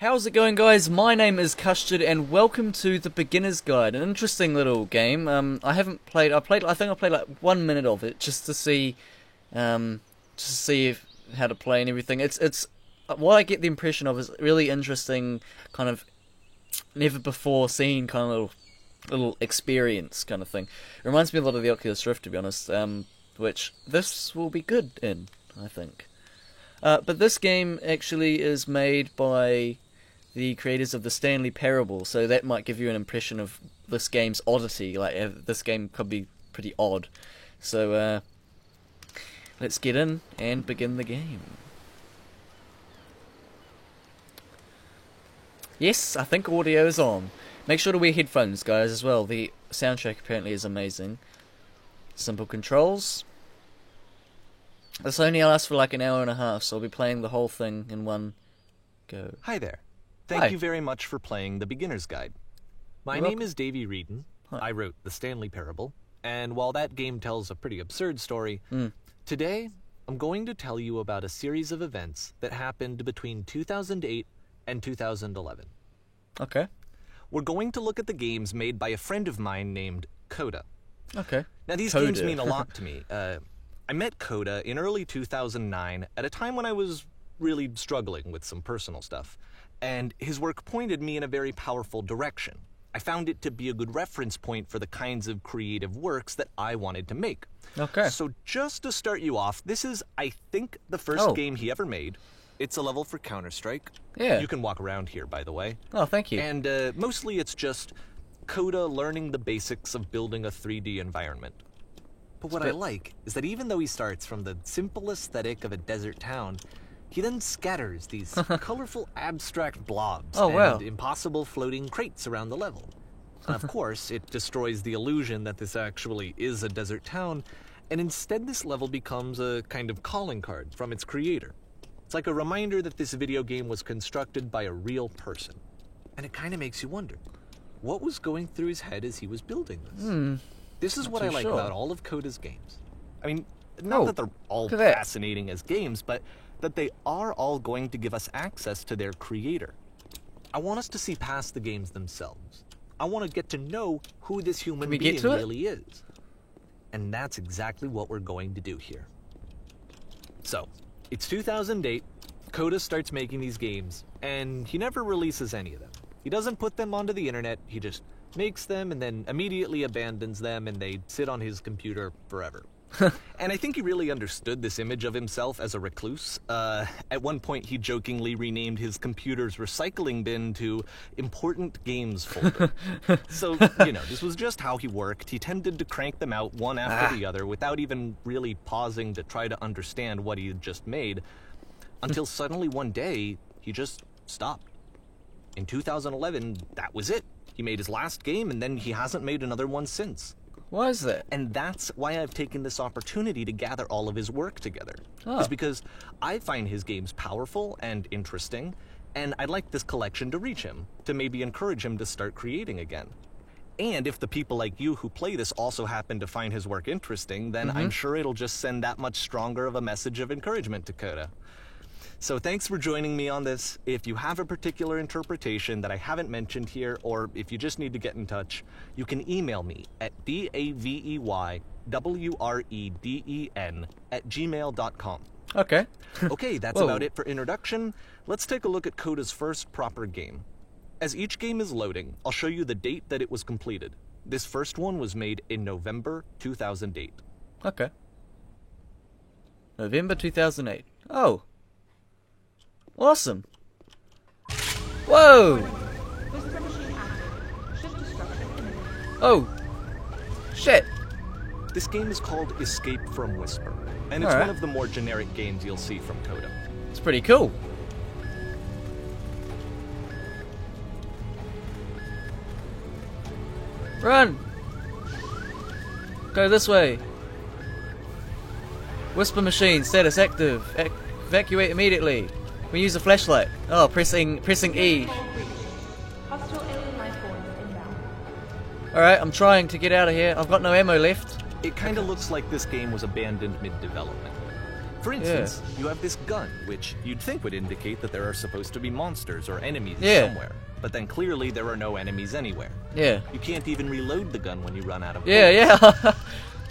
How's it going, guys? My name is Custard, and welcome to the Beginner's Guide. An interesting little game. I haven't played. I think I played like 1 minute of it just to see, how to play and everything. It's what I get the impression of is really interesting, kind of never before seen kind of little experience kind of thing. It reminds me a lot of the Oculus Rift, to be honest. Which this will be good in, I think. But this game actually is made by the creators of the Stanley Parable, so that might give you an impression of this game's oddity. Like, this game could be pretty odd. So, let's get in and begin the game. Yes, I think audio is on. Make sure to wear headphones, guys, as well. The soundtrack apparently is amazing. Simple controls. This only lasts for like an hour and a half, so I'll be playing the whole thing in one go. Hi there. Thank you very much for playing The Beginner's Guide. My name is Davey Reedon. I wrote The Stanley Parable, and while that game tells a pretty absurd story, today I'm going to tell you about a series of events that happened between 2008 and 2011. Okay. We're going to look at the games made by a friend of mine named Coda. Okay. Now, these games mean a lot to me. I met Coda in early 2009 at a time when I was really struggling with some personal stuff, and his work pointed me in a very powerful direction. I found it to be a good reference point for the kinds of creative works that I wanted to make. Okay. So just to start you off, this is, I think, the first game he ever made. It's a level for Counter-Strike. Yeah. You can walk around here, by the way. Oh, thank you. And mostly it's just Coda learning the basics of building a 3D environment. But what I like is that even though he starts from the simple aesthetic of a desert town, he then scatters these colorful abstract blobs and impossible floating crates around the level. And of course, it destroys the illusion that this actually is a desert town, and instead this level becomes a kind of calling card from its creator. It's like a reminder that this video game was constructed by a real person. And it kind of makes you wonder, what was going through his head as he was building this? This is what I like about all of Coda's games. I mean, not that they're all fascinating as games, but that they are all going to give us access to their creator. I want us to see past the games themselves. I want to get to know who this human being really is. And that's exactly what we're going to do here. So, it's 2008, Coda starts making these games, and he never releases any of them. He doesn't put them onto the internet, he just makes them and then immediately abandons them, and they sit on his computer forever. And I think he really understood this image of himself as a recluse. At one point, he jokingly renamed his computer's recycling bin to Important Games Folder. So, you know, this was just how he worked. He tended to crank them out one after the other without even really pausing to try to understand what he had just made, until suddenly one day, he just stopped. In 2011, that was it. He made his last game, and then he hasn't made another one since. Why is that? And that's why I've taken this opportunity to gather all of his work together. It's because I find his games powerful and interesting, and I'd like this collection to reach him, to maybe encourage him to start creating again. And if the people like you who play this also happen to find his work interesting, then I'm sure it'll just send that much stronger of a message of encouragement to Coda. So thanks for joining me on this. If you have a particular interpretation that I haven't mentioned here, or if you just need to get in touch, you can email me at daveywreden@gmail.com. Okay. Okay, that's about it for introduction. Let's take a look at Coda's first proper game. As each game is loading, I'll show you the date that it was completed. This first one was made in November 2008. Okay. November 2008. Oh. Awesome. Whoa! Oh! Shit! This game is called Escape from Whisper, and it's one of the more generic games you'll see from Coda. It's pretty cool. Run! Go this way. Whisper machine, status active. Evacuate immediately. We use a flashlight. Oh, pressing E. Alright, I'm trying to get out of here. I've got no ammo left. It kind of looks like this game was abandoned mid-development. For instance, you have this gun, which you'd think would indicate that there are supposed to be monsters or enemies somewhere. But then clearly there are no enemies anywhere. Yeah. You can't even reload the gun when you run out of bullets. Yeah.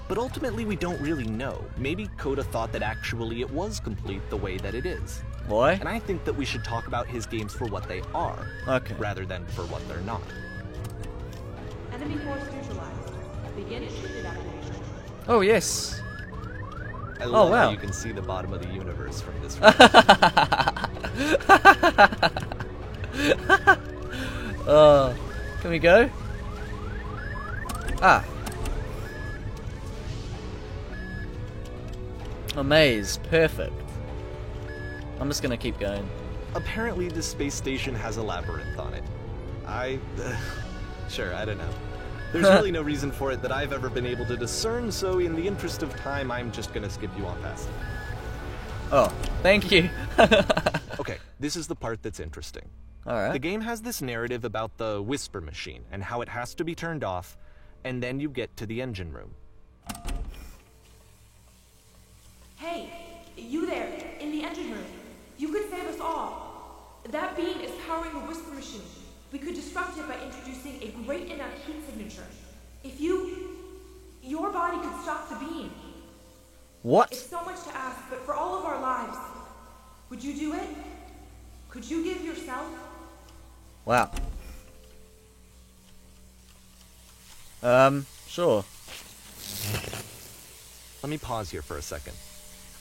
But ultimately we don't really know. Maybe Coda thought that actually it was complete the way that it is. Why? And I think that we should talk about his games for what they are, rather than for what they're not. Enemy force neutralized. Begin ship evacuation. Oh, yes. I love wow. how you can see the bottom of the universe from this Can we go? Ah. A maze. Perfect. I'm just gonna keep going. Apparently the space station has a labyrinth on it. Sure, I don't know. There's really no reason for it that I've ever been able to discern, so in the interest of time, I'm just gonna skip you on past it. Oh, thank you. Okay, this is the part that's interesting. Alright. The game has this narrative about the whisper machine and how it has to be turned off, and then you get to the engine room. Hey, you there, in the engine room. You could save us all. That beam is powering the whisper machine. We could disrupt it by introducing a great enough heat signature. If your body could stop the beam. What? It's so much to ask, but for all of our lives, would you do it? Could you give yourself? Wow. Sure. Let me pause here for a second.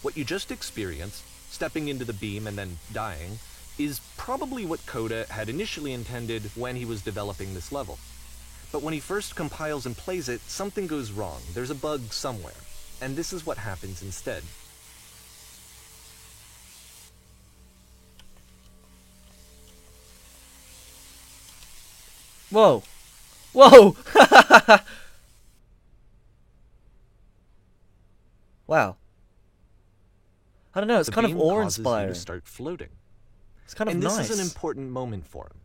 What you just experienced, stepping into the beam and then dying, is probably what Coda had initially intended when he was developing this level. But when he first compiles and plays it, something goes wrong. There's a bug somewhere. And this is what happens instead. Whoa. Whoa! Wow. I don't know, it's The kind of beam causes you awe-inspiring. to start floating. It's kind of And nice. this is an important moment for him.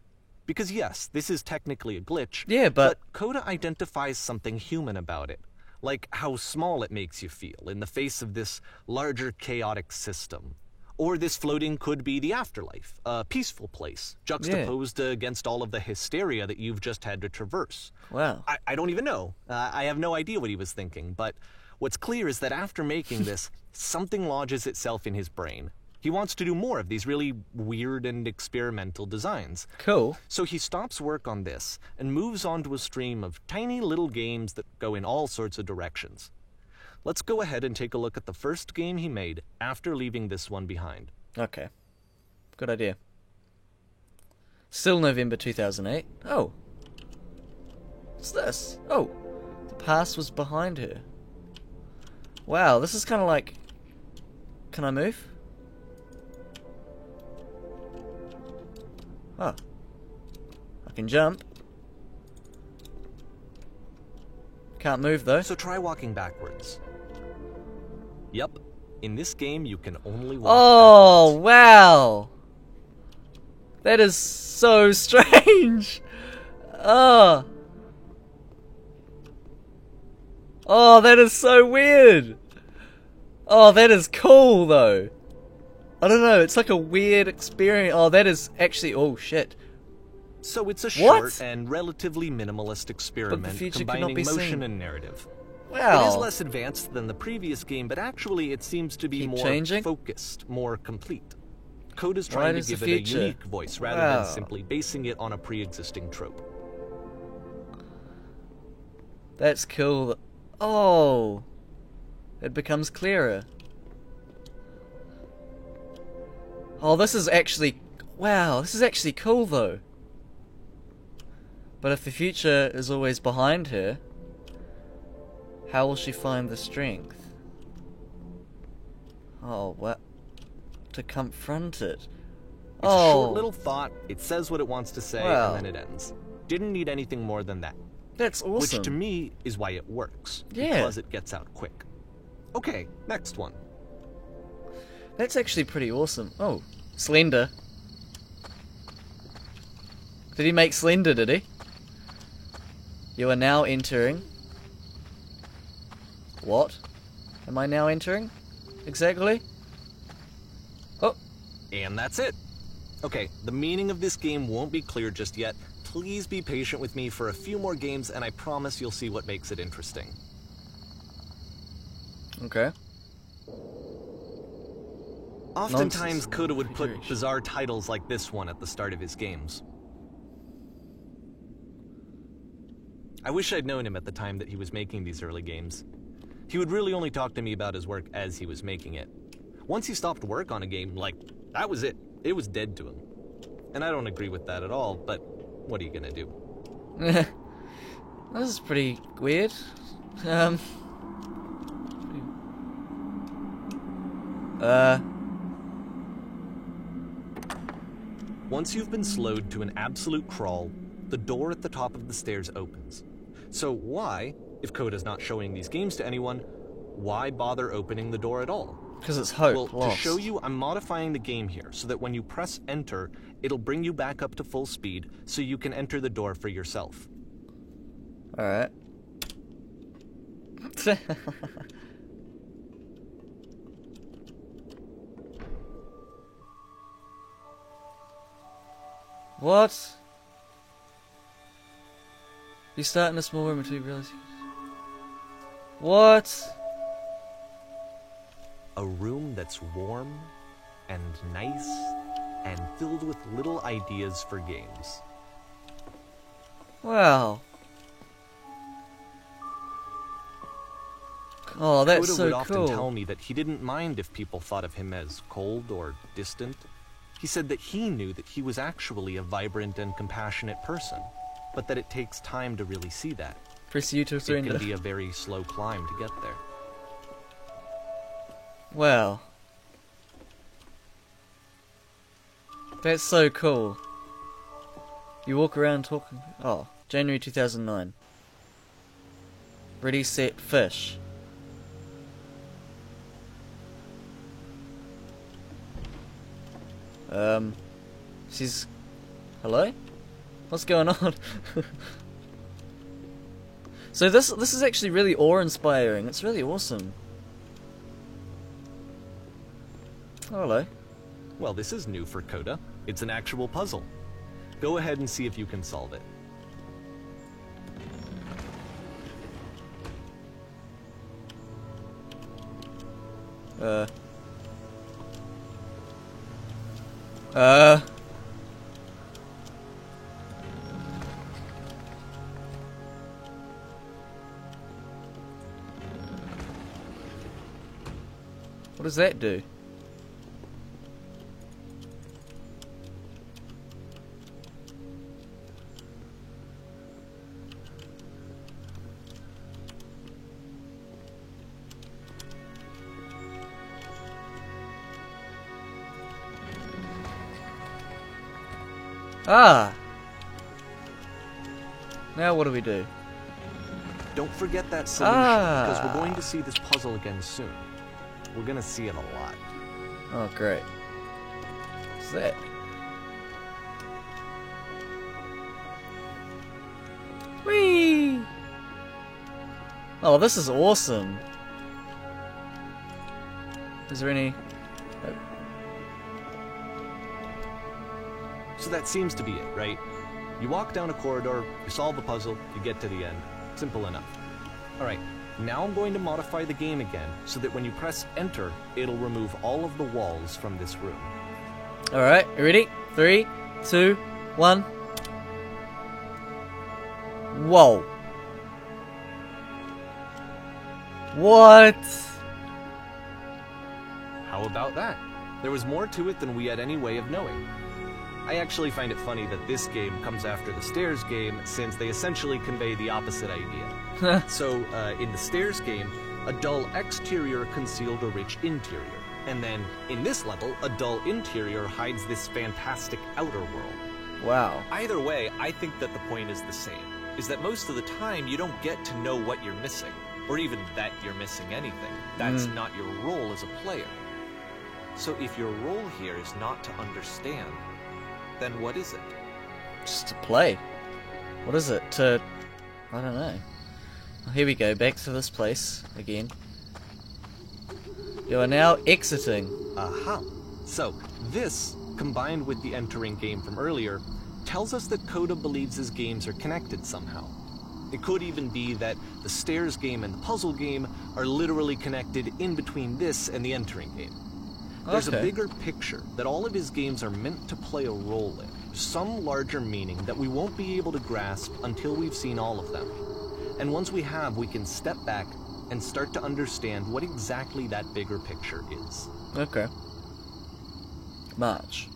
Because yes, this is technically a glitch, Yeah, but Coda identifies something human about it. Like how small it makes you feel in the face of this larger chaotic system. Or this floating could be the afterlife, a peaceful place, juxtaposed against all of the hysteria that you've just had to traverse. Wow. I don't even know. I have no idea what he was thinking, but what's clear is that after making this, something lodges itself in his brain. He wants to do more of these really weird and experimental designs. Cool. So he stops work on this and moves on to a stream of tiny little games that go in all sorts of directions. Let's go ahead and take a look at the first game he made after leaving this one behind. Okay. Good idea. Still November 2008. Oh. What's this? Oh. The past was behind her. Wow, this is kind of like... Can I move? Oh. I can jump. Can't move though. So try walking backwards. Yep, in this game you can only walk Oh, wow. That is so strange. Oh. Oh, that is so weird. Oh, that is cool though. I don't know, it's like a weird experience. Oh, that is actually, oh shit. So it's a What? short and relatively minimalist experiment future could not combining be motion seen. and narrative. Wow. It is less advanced than the previous game, but actually it seems to be Keep more changing? focused, more complete. Coda's Right trying to as the give it a future. unique voice rather Wow. than simply basing it on a pre-existing trope. That's cool. Oh. It becomes clearer. Oh, this is actually... Wow, this is actually cool though. But if the future is always behind her, how will she find the strength? Oh, what? To confront it. It's a Oh, short little thought, it says what it wants to say, Wow. and then it ends. Didn't need anything more than that. that's awesome. Which to me is why it works. Yeah. Because it gets out quick. Okay, next one. That's actually pretty awesome. Oh, Slender. Did he make Slender, did he? You are now entering... What? Am I now entering? Exactly? And that's it. Okay, the meaning of this game won't be clear just yet. Please be patient with me for a few more games, and I promise you'll see what makes it interesting. Okay. Oftentimes, Nonsense. Coda would put Configuration. bizarre titles like this one at the start of his games. I wish I'd known him at the time that he was making these early games. He would really only talk to me about his work as he was making it. Once he stopped work on a game, like, that was it. It was dead to him. And I don't agree with that at all, but what are you gonna do? This is pretty weird. Once you've been slowed to an absolute crawl, the door at the top of the stairs opens. So why, if Coda's not showing these games to anyone, why bother opening the door at all? Because it's hope Well, lost. to show you, I'm modifying the game here so that when you press enter, it'll bring you back up to full speed so you can enter the door for yourself. Alright. What? You start in a small room until you realize you... What? A room that's warm and nice and filled with little ideas for games. Wow. Oh, that's Coda so would often cool. tell me that he didn't mind if people thought of him as cold or distant. He said that he knew that he was actually a vibrant and compassionate person, but that it takes time to really see that. Press U to It surrender. can be a very slow climb to get there. Wow. That's so cool. You walk around talking... Oh, January 2009. Ready, set, fish. She's... Hello? What's going on? So this is actually really awe-inspiring. It's really awesome. Oh, hello. Well, this is new for Coda. It's an actual puzzle. Go ahead and see if you can solve it. What does that do? Ah! Now what do we do? Don't forget that solution, Ah. because we're going to see this puzzle again soon. We're gonna see it a lot. Oh, great. What's that? Whee! Oh, this is awesome. Is there any... So that seems to be it, right? You walk down a corridor, you solve the puzzle, you get to the end. Simple enough. Alright, now I'm going to modify the game again, so that when you press enter, it'll remove all of the walls from this room. Alright, you ready? 3, 2, 1. Whoa. What? How about that? There was more to it than we had any way of knowing. I actually find it funny that this game comes after the Stairs game, since they essentially convey the opposite idea. So, in the Stairs game, a dull exterior concealed a rich interior. And then, in this level, a dull interior hides this fantastic outer world. Wow. Either way, I think that the point is the same, is that most of the time you don't get to know what you're missing, or even that you're missing anything. That's not your role as a player. So if your role here is not to understand, then what is it? Just to play. What is it? To... I don't know. Well, here we go, back to this place again. You are now exiting. Aha! So, this, combined with the entering game from earlier, tells us that Coda believes his games are connected somehow. It could even be that the stairs game and the puzzle game are literally connected in between this and the entering game. There's a bigger picture that all of his games are meant to play a role in, some larger meaning that we won't be able to grasp until we've seen all of them. And once we have, we can step back and start to understand what exactly that bigger picture is. Okay. March.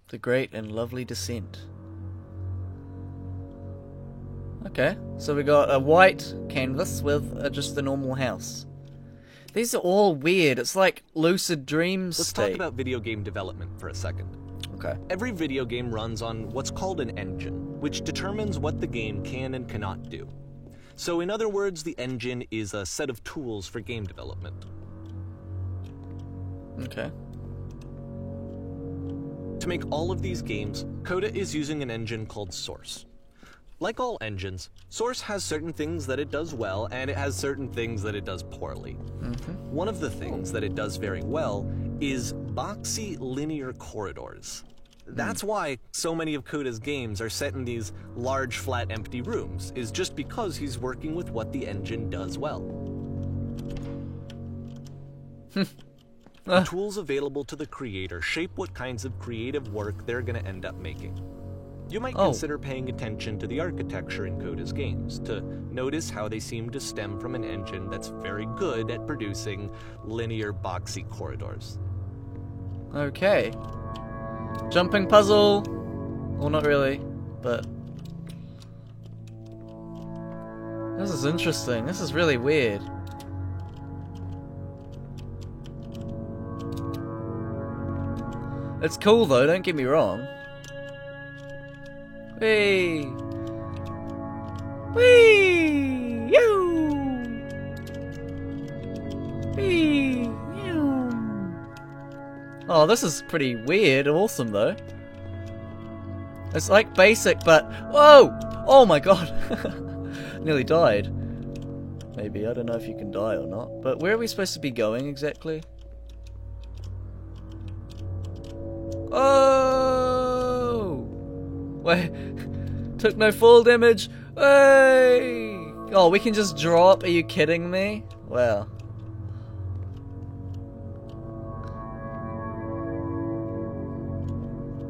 The Great and Lovely Descent. Okay, so we got a white canvas with just the normal house. These are all weird. It's like lucid dreams. Let's talk about video game development for a second. Okay. Every video game runs on what's called an engine, which determines what the game can and cannot do. So in other words, the engine is a set of tools for game development. Okay. To make all of these games, Coda is using an engine called Source. Like all engines, Source has certain things that it does well, and it has certain things that it does poorly. One of the things that it does very well is boxy linear corridors. That's why so many of Coda's games are set in these large, flat, empty rooms, is just because he's working with what the engine does well. The tools available to the creator shape what kinds of creative work they're going to end up making. You might consider paying attention to the architecture in Coda's games, to notice how they seem to stem from an engine that's very good at producing linear, boxy corridors. Okay. Jumping puzzle. Well, not really, but... This is interesting. This is really weird. It's cool though, don't get me wrong. Whee! Whee! Yoo! Whee! Yoo! Oh, this is pretty weird and awesome though. It's like basic, but... Whoa! Oh my god! Nearly died. Maybe, I don't know if you can die or not. But where are we supposed to be going exactly? Oh! Wait, took no fall damage. Hey! Oh, we can just drop. Are you kidding me? Wow.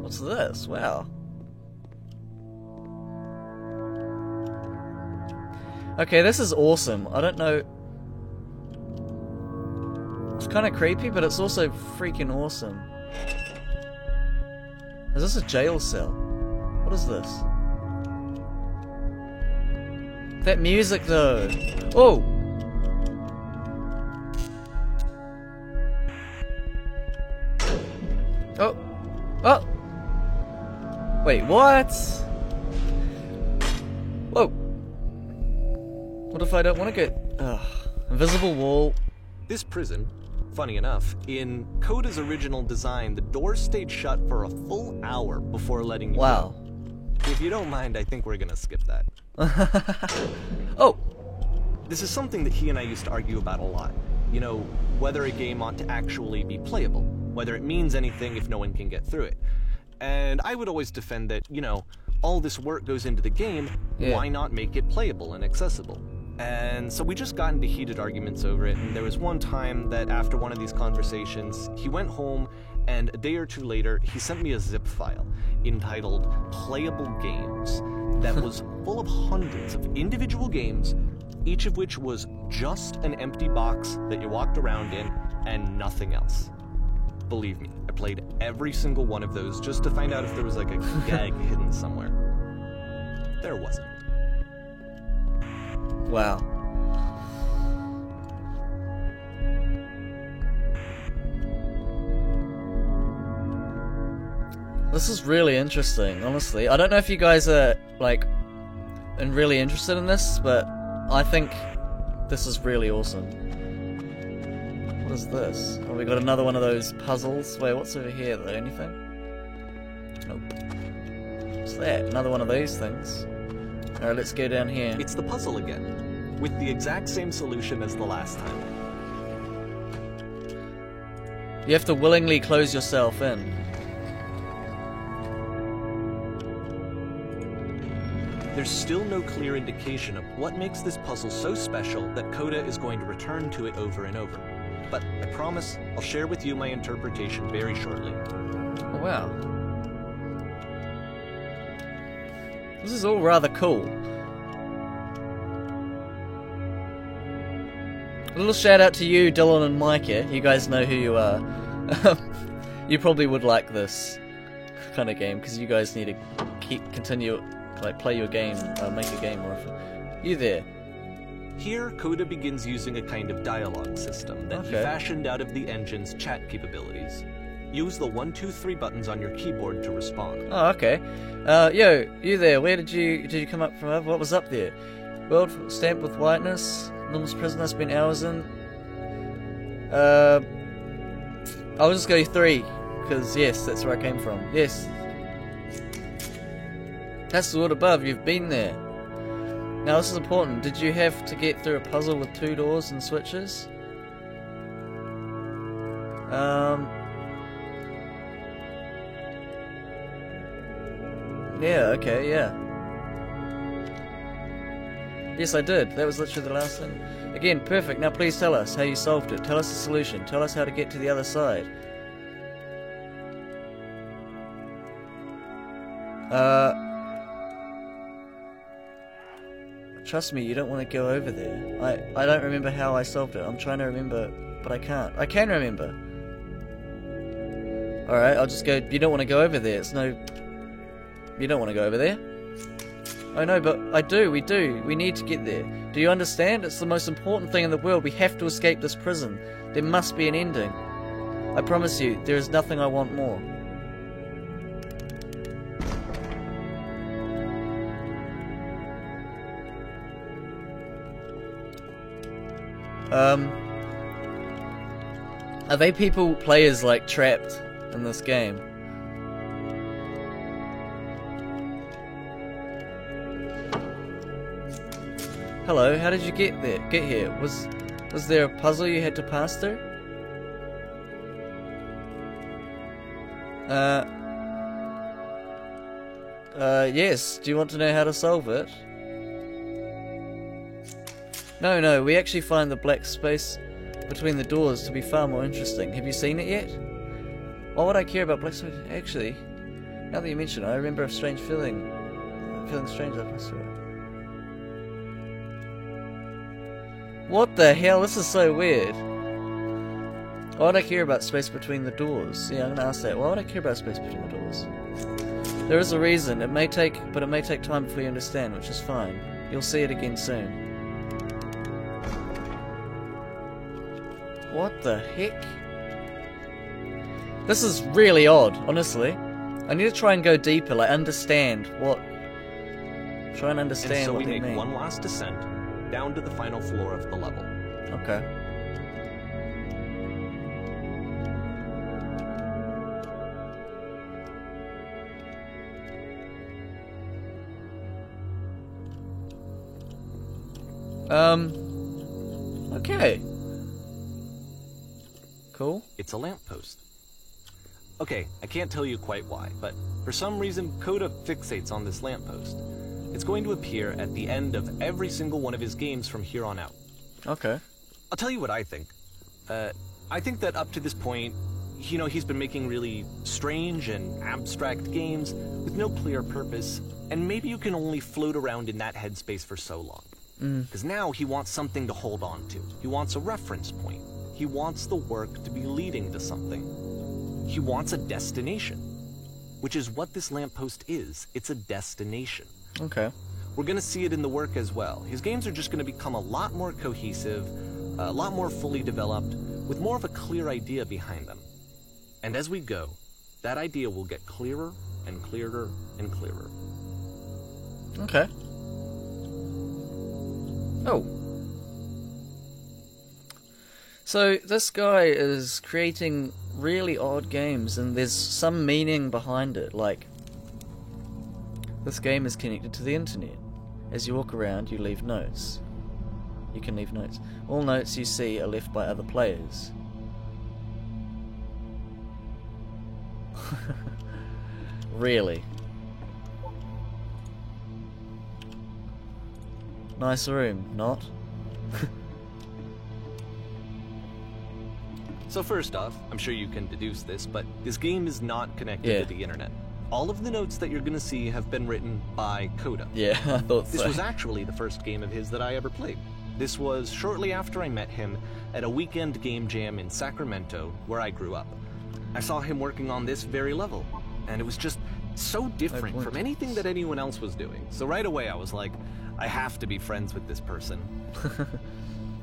What's this? Wow. Okay, this is awesome. I don't know. It's kind of creepy, but it's also freaking awesome. Is this a jail cell? What is this? That music though. Oh! Oh! Oh! Wait, what? Whoa! What if I don't want to get... invisible wall. This prison, funny enough, in Coda's original design, the doors stayed shut for a full hour before letting you Wow. go. If you don't mind, I think we're gonna skip that. Oh! This is something that he and I used to argue about a lot. You know, whether a game ought to actually be playable, whether it means anything if no one can get through it. And I would always defend that, you know, all this work goes into the game, why not make it playable and accessible? And so we just got into heated arguments over it, and there was one time that after one of these conversations, he went home, and a day or two later, he sent me a zip file entitled Playable Games that was full of hundreds of individual games, each of which was just an empty box that you walked around in and nothing else. Believe me, I played every single one of those just to find out if there was like a gag hidden somewhere. There wasn't. Wow. This is really interesting, honestly. I don't know if you guys are, like, really interested in this, but I think this is really awesome. What is this? Oh, we got another one of those puzzles. Wait, what's over here, though? Anything? Nope. What's that? Another one of those things. Alright, let's go down here. It's the puzzle again. with the exact same solution as the last time. You have to willingly close yourself in. There's still no clear indication of what makes this puzzle so special that Coda is going to return to it over and over. But I promise I'll share with you my interpretation very shortly. Oh, wow. This is all rather cool. A little shout out to you, Dylan and Micah. You guys know who you are. You probably would like this kind of game, because you guys need to continue, like, play your game, make a game more often. You there? Here, Coda begins using a kind of dialogue system that he fashioned out of the engine's chat capabilities. Use the 1, 2, 3 buttons on your keyboard to respond. Oh, okay. Yo, you there? Where did you come up from? What was up there? World stamped with whiteness. Enormous prison has been hours in. I'll just go 3, because yes, that's where I came from. Yes. That's the world above. You've been there. Now this is important. Did you have to get through a puzzle with 2 doors and switches? Yeah, okay, yeah. Yes, I did. That was literally the last thing. Again, perfect. Now please tell us how you solved it. Tell us the solution. Tell us how to get to the other side. Trust me, you don't want to go over there. I don't remember how I solved it. I'm trying to remember, but I can't. I can remember. Alright, I'll just go. You don't want to go over there. It's no... You don't want to go over there? Oh no, but I do. We do. We need to get there. Do you understand? It's the most important thing in the world. We have to escape this prison. There must be an ending. I promise you, there is nothing I want more. Are they players like trapped in this game? Hello, how did you get here? Was there a puzzle you had to pass through? Yes. Do you want to know how to solve it? No, we actually find the black space between the doors to be far more interesting. Have you seen it yet? Why would I care about black space? Actually, now that you mention it, I remember a strange feeling strange after I saw it. What the hell? This is so weird. Why would I care about space between the doors? Yeah, I'm gonna ask that. Why would I care about space between the doors? There is a reason. It may take time before you understand, which is fine. You'll see it again soon. What the heck? This is really odd, honestly. I need to try and go deeper, like understand what... Try and understand what they mean. And so we make one last descent, down to the final floor of the level. Okay. Okay. Cool. It's a lamppost. Okay, I can't tell you quite why, but for some reason Coda fixates on this lamppost. It's going to appear at the end of every single one of his games from here on out. Okay. I'll tell you what I think. I think that up to this point, you know, he's been making really strange and abstract games with no clear purpose, and maybe you can only float around in that headspace for so long. Because now he wants something to hold on to. He wants a reference point. He wants the work to be leading to something. He wants a destination, which is what this lamppost is. It's a destination. Okay. We're going to see it in the work as well. His games are just going to become a lot more cohesive, a lot more fully developed, with more of a clear idea behind them. And as we go, that idea will get clearer and clearer and clearer. Okay. Oh. So this guy is creating really odd games, and there's some meaning behind it, like this game is connected to the internet. As you walk around, you leave notes. You can leave notes. All notes you see are left by other players. Really? Nice room, not? So first off, I'm sure you can deduce this, but this game is not connected Yeah. to the internet. All of the notes that you're gonna see have been written by Coda. Yeah, I thought This so. was actually the first game of his that I ever played. This was shortly after I met him at a weekend game jam in Sacramento, where I grew up. I saw him working on this very level, and it was just so different point. from anything that anyone else was doing. So right away I was like, I have to be friends with this person.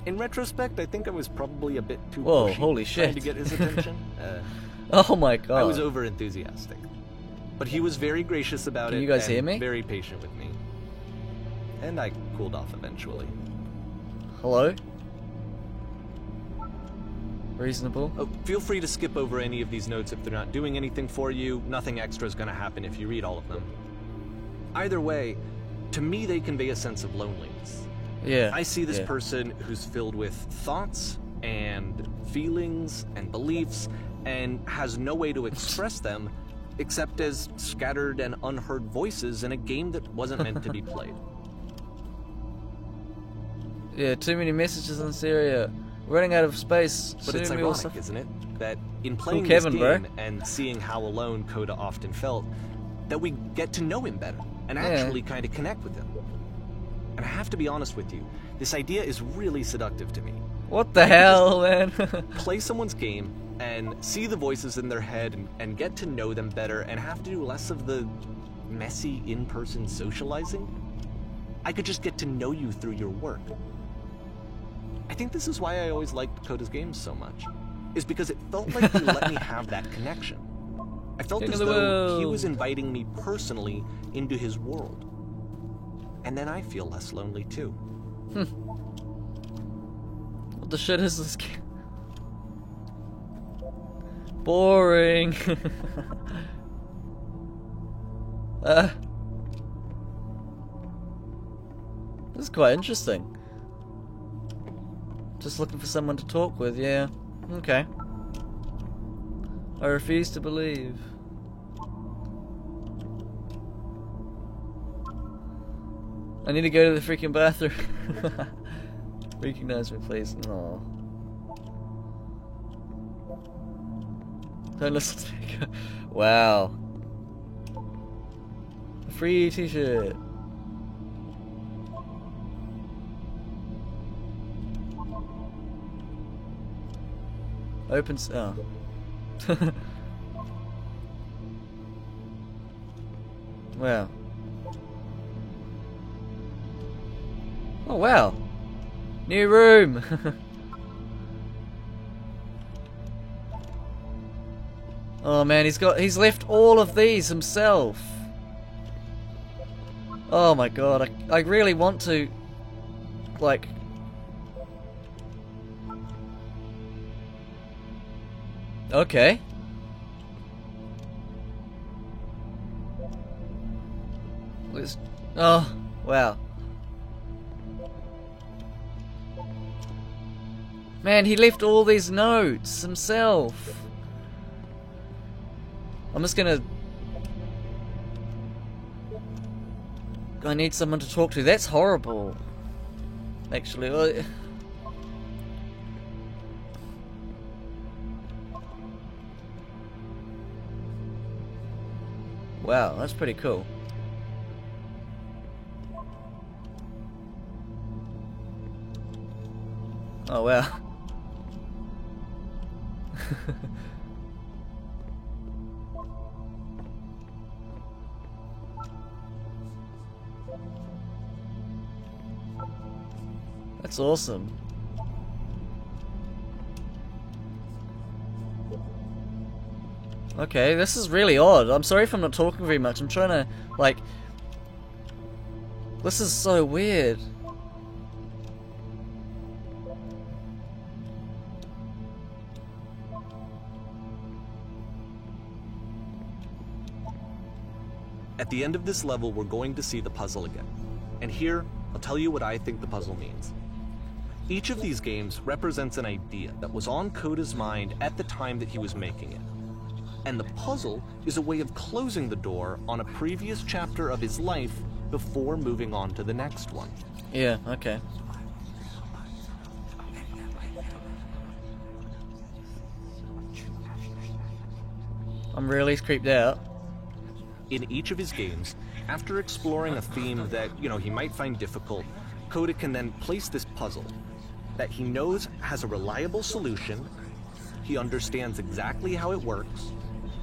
In retrospect, I think I was probably a bit too Whoa, pushy holy trying shit. to get his attention. Oh my god. I was over enthusiastic. But he was very gracious about Can it you guys and hear me? very patient with me. And I cooled off eventually. Hello? Reasonable? Oh, feel free to skip over any of these notes if they're not doing anything for you. Nothing extra is going to happen if you read all of them. Either way, to me they convey a sense of loneliness. Yeah. I see this yeah. person who's filled with thoughts and feelings and beliefs and has no way to express them except as scattered and unheard voices in a game that wasn't meant to be played. Yeah, too many messages in Syria. Running out of space. But Soon it's we all ironic, suffer. isn't it? That in playing Kevin, this bro. game and seeing how alone Coda often felt, that we get to know him better and Yeah. actually kind of connect with him. And I have to be honest with you, this idea is really seductive to me. What the hell, man? Play someone's game and see the voices in their head and get to know them better and have to do less of the messy in-person socializing. I could just get to know you through your work. I think this is why I always liked Coda's games so much, is because it felt like he let me have that connection. I felt King as of the though he world. was inviting me personally into his world. And then I feel less lonely too. What the shit is this game? Boring. This is quite interesting. Just looking for someone to talk with, yeah. Okay. I refuse to believe. I need to go to the freaking bathroom. Recognize me, please. No. Don't listen to me. Wow. A free t-shirt. Opens. Oh. Wow. Oh wow. New room. Oh man, he's left all of these himself. Oh my god, I really want to like okay. Let's oh wow. Man, he left all these notes himself. I'm just gonna... I need someone to talk to. That's horrible. Actually, wow, that's pretty cool. Oh wow. That's awesome. Okay, this is really odd. I'm sorry if I'm not talking very much. I'm trying to, like... This is so weird. At the end of this level, we're going to see the puzzle again. And here, I'll tell you what I think the puzzle means. Each of these games represents an idea that was on Coda's mind at the time that he was making it. And the puzzle is a way of closing the door on a previous chapter of his life before moving on to the next one. Yeah, okay. I'm really creeped out. In each of his games, after exploring a theme that, he might find difficult, Coda can then place this puzzle that he knows has a reliable solution, he understands exactly how it works,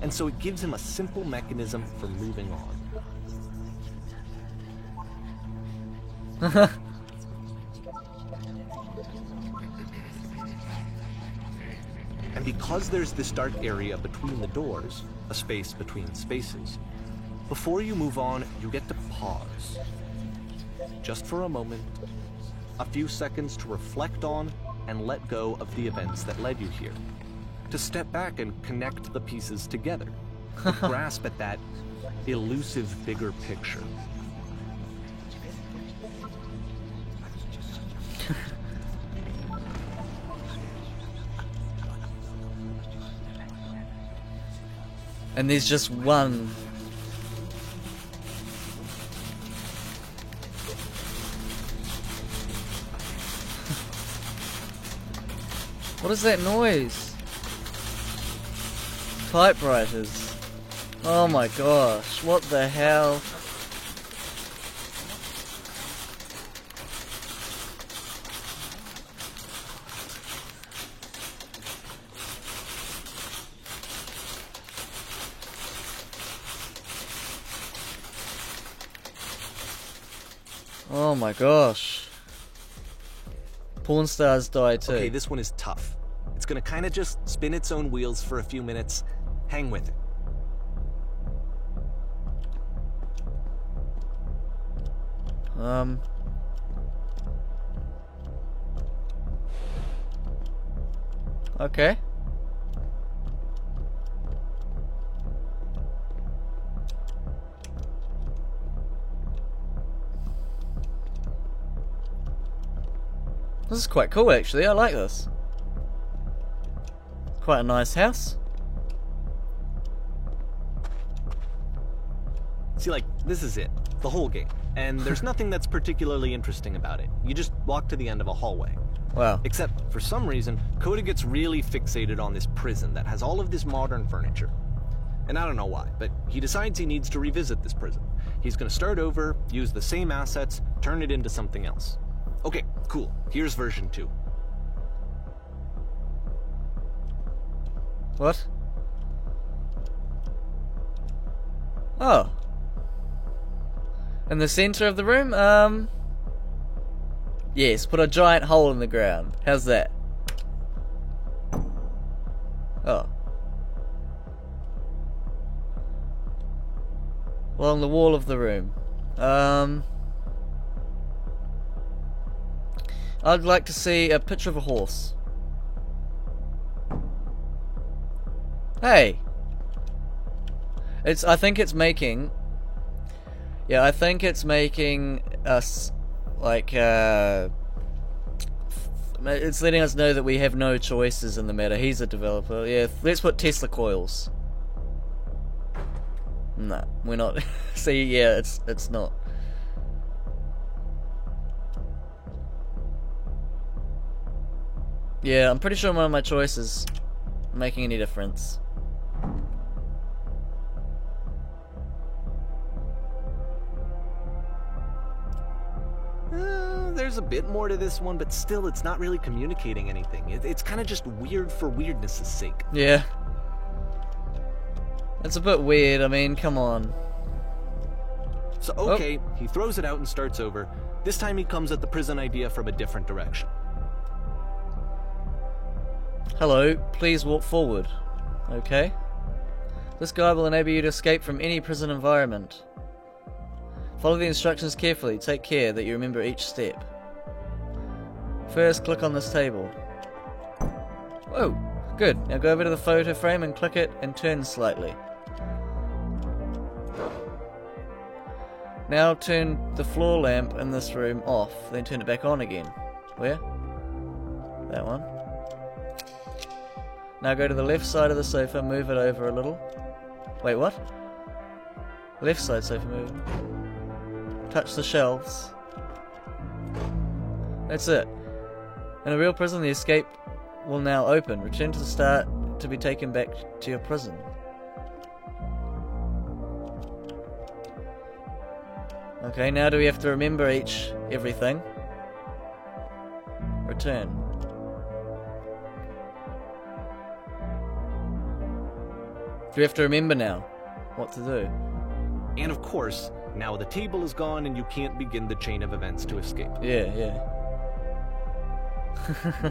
and so it gives him a simple mechanism for moving on. And because there's this dark area between the doors, a space between spaces, before you move on, you get to pause. Just for a moment, a few seconds to reflect on and let go of the events that led you here. To step back and connect the pieces together. To grasp at that elusive bigger picture. And there's just one. What is that noise? Typewriters. Oh my gosh, what the hell? Oh my gosh. Porn stars die too. Okay, this one is tough. It's gonna kinda just spin its own wheels for a few minutes. Hang with it. Okay. This is quite cool actually, I like this. Quite a nice house. See, this is it. The whole game. And there's nothing that's particularly interesting about it. You just walk to the end of a hallway. Wow. Except, for some reason, Coda gets really fixated on this prison that has all of this modern furniture. And I don't know why, but he decides he needs to revisit this prison. He's gonna start over, use the same assets, turn it into something else. Okay, cool. Here's version 2. What? Oh. In the center of the room? Yes, put a giant hole in the ground. How's that? Oh. Along the wall of the room. I'd like to see a picture of a horse. Hey! I think it's making us, it's letting us know that we have no choices in the matter. He's a developer. Yeah, let's put Tesla coils. No, we're not. See, yeah, it's not. Yeah, I'm pretty sure one of my choices making any difference. There's a bit more to this one, but still it's not really communicating anything. It's kind of just weird for weirdness' sake. Yeah. It's a bit weird, I mean, come on. So, okay, he throws it out and starts over. This time he comes at the prison idea from a different direction. Hello, please walk forward. Okay. This guide will enable you to escape from any prison environment. Follow the instructions carefully. Take care that you remember each step. First, click on this table. Whoa, good. Now go over to the photo frame and click it and turn slightly. Now turn the floor lamp in this room off, then turn it back on again. Where? That one. Now go to the left side of the sofa, move it over a little. Wait, what? Left side sofa, move. Touch the shelves. That's it. In a real prison, the escape will now open. Return to the start to be taken back to your prison. Okay, now do we have to remember everything? Return. Do we have to remember now what to do? And of course, now the table is gone and you can't begin the chain of events to escape. Yeah.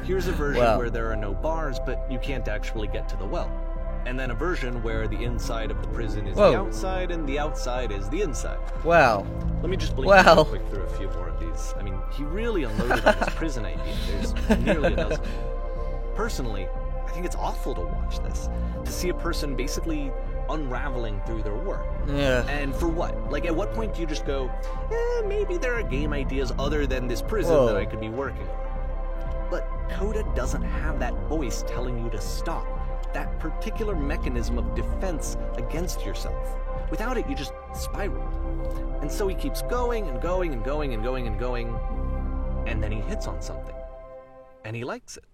Here's a version Wow. where there are no bars, but you can't actually get to the well. And then a version where the inside of the prison is Whoa. the outside and the outside is the inside. Wow. Let me just blink Wow. real quick through a few more of these. I mean, he really unloaded on his prison idea. There's nearly a dozen. Personally, I think it's awful to watch this. To see a person basically unraveling through their work. Yeah. And for what? Like, at what point do you just go, maybe there are game ideas other than this prison Whoa. that I could be working on? But Coda doesn't have that voice telling you to stop. That particular mechanism of defense against yourself. Without it, you just spiral. And so he keeps going and going and going and going and going, and then he hits on something. And he likes it.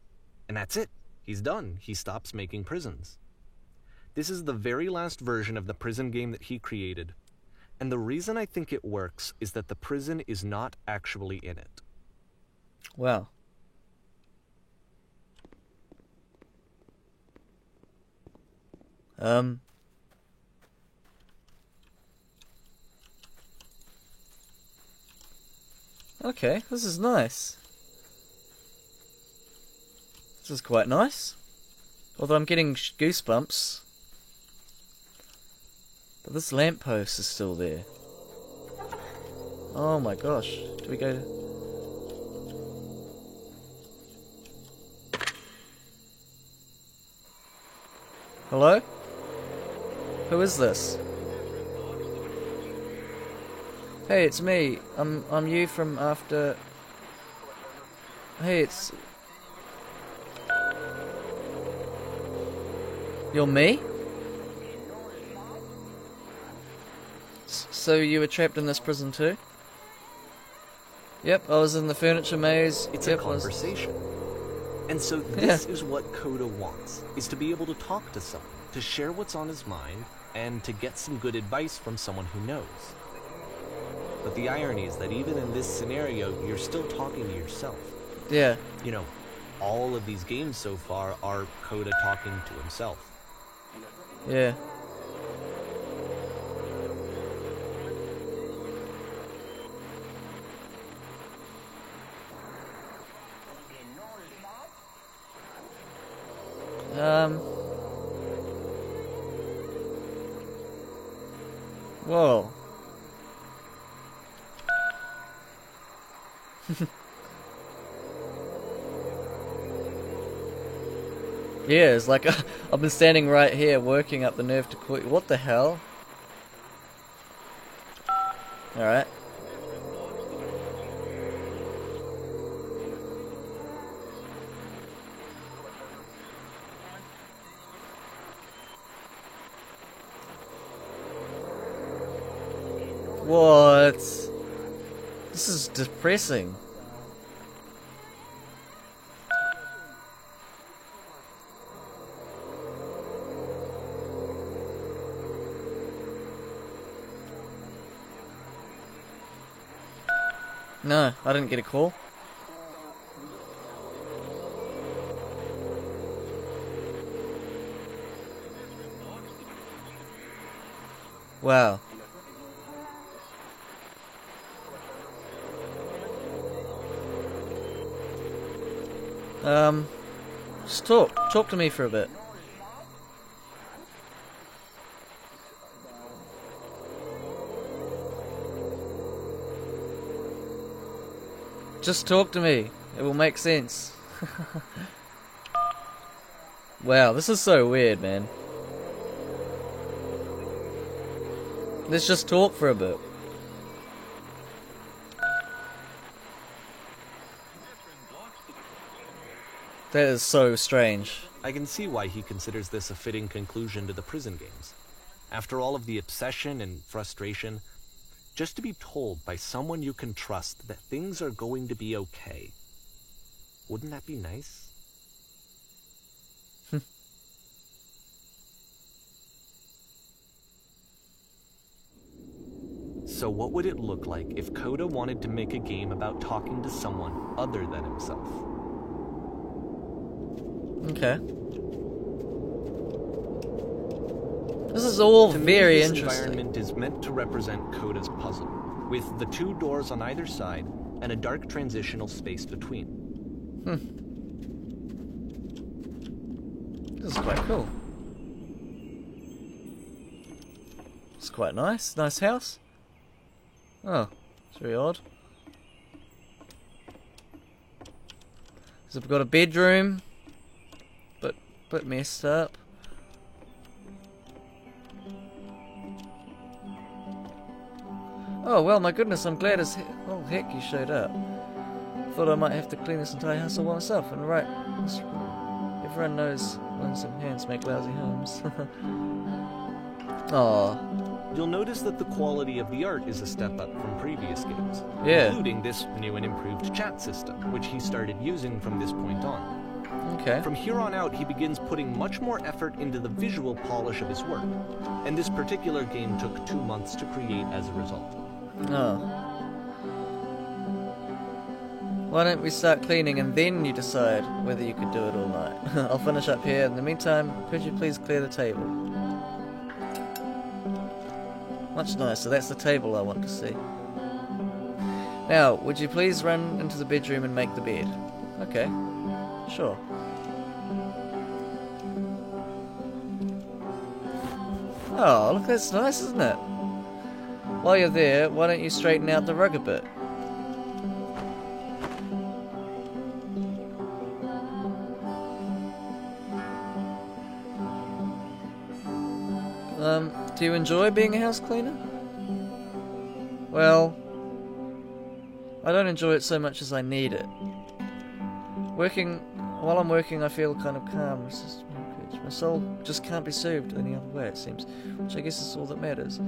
And that's it. He's done. He stops making prisons. This is the very last version of the prison game that he created. And the reason I think it works is that the prison is not actually in it. Wow. Okay, this is nice. This is quite nice. Although I'm getting goosebumps. But this lamppost is still there. Oh my gosh. Do we go to... Hello? Who is this? Hey, it's me. I'm you from after... Hey, it's... You're me? So you were trapped in this prison too? Yep, I was in the furniture maze. It's Yep, a I was- conversation. And so this is what Coda wants, is to be able to talk to someone, to share what's on his mind, and to get some good advice from someone who knows. But the irony is that even in this scenario, you're still talking to yourself. Yeah. You know, all of these games so far are Coda talking to himself. Yeah. Whoa. Yeah, it's like I've been standing right here working up the nerve to quit. What the hell? Alright. What? This is depressing. No, I didn't get a call. Wow. Just talk to me for a bit. Just talk to me. It will make sense. Wow, this is so weird, man. Let's just talk for a bit. That is so strange. I can see why he considers this a fitting conclusion to the prison games. After all of the obsession and frustration, just to be told by someone you can trust that things are going to be okay. Wouldn't that be nice? So what would it look like if Coda wanted to make a game about talking to someone other than himself? Okay. This is all To me, very this interesting. environment is meant to represent Coda's puzzle, with the 2 doors on either side and a dark transitional space between. This is quite cool. It's quite nice. Nice house. Oh, it's very odd. So we've got a bedroom, but messed up. Oh well, my goodness, I'm glad as oh heck you showed up. Thought I might have to clean this entire house all by myself, and right, everyone knows lonesome hands make lousy homes. Aww. You'll notice that the quality of the art is a step up from previous games, Yeah. including this new and improved chat system, which he started using from this point on. Okay. From here on out, he begins putting much more effort into the visual polish of his work, and this particular game took 2 months to create as a result. Oh. Why don't we start cleaning and then you decide whether you could do it all night? I'll finish up here. In the meantime, could you please clear the table? Much nicer. That's the table I want to see. Now, would you please run into the bedroom and make the bed? Okay. Sure. Oh, look, that's nice, isn't it? While you're there, why don't you straighten out the rug a bit? Do you enjoy being a house cleaner? Well, I don't enjoy it so much as I need it. While I'm working, I feel kind of calm. My soul just can't be soothed any other way, it seems, which I guess is all that matters.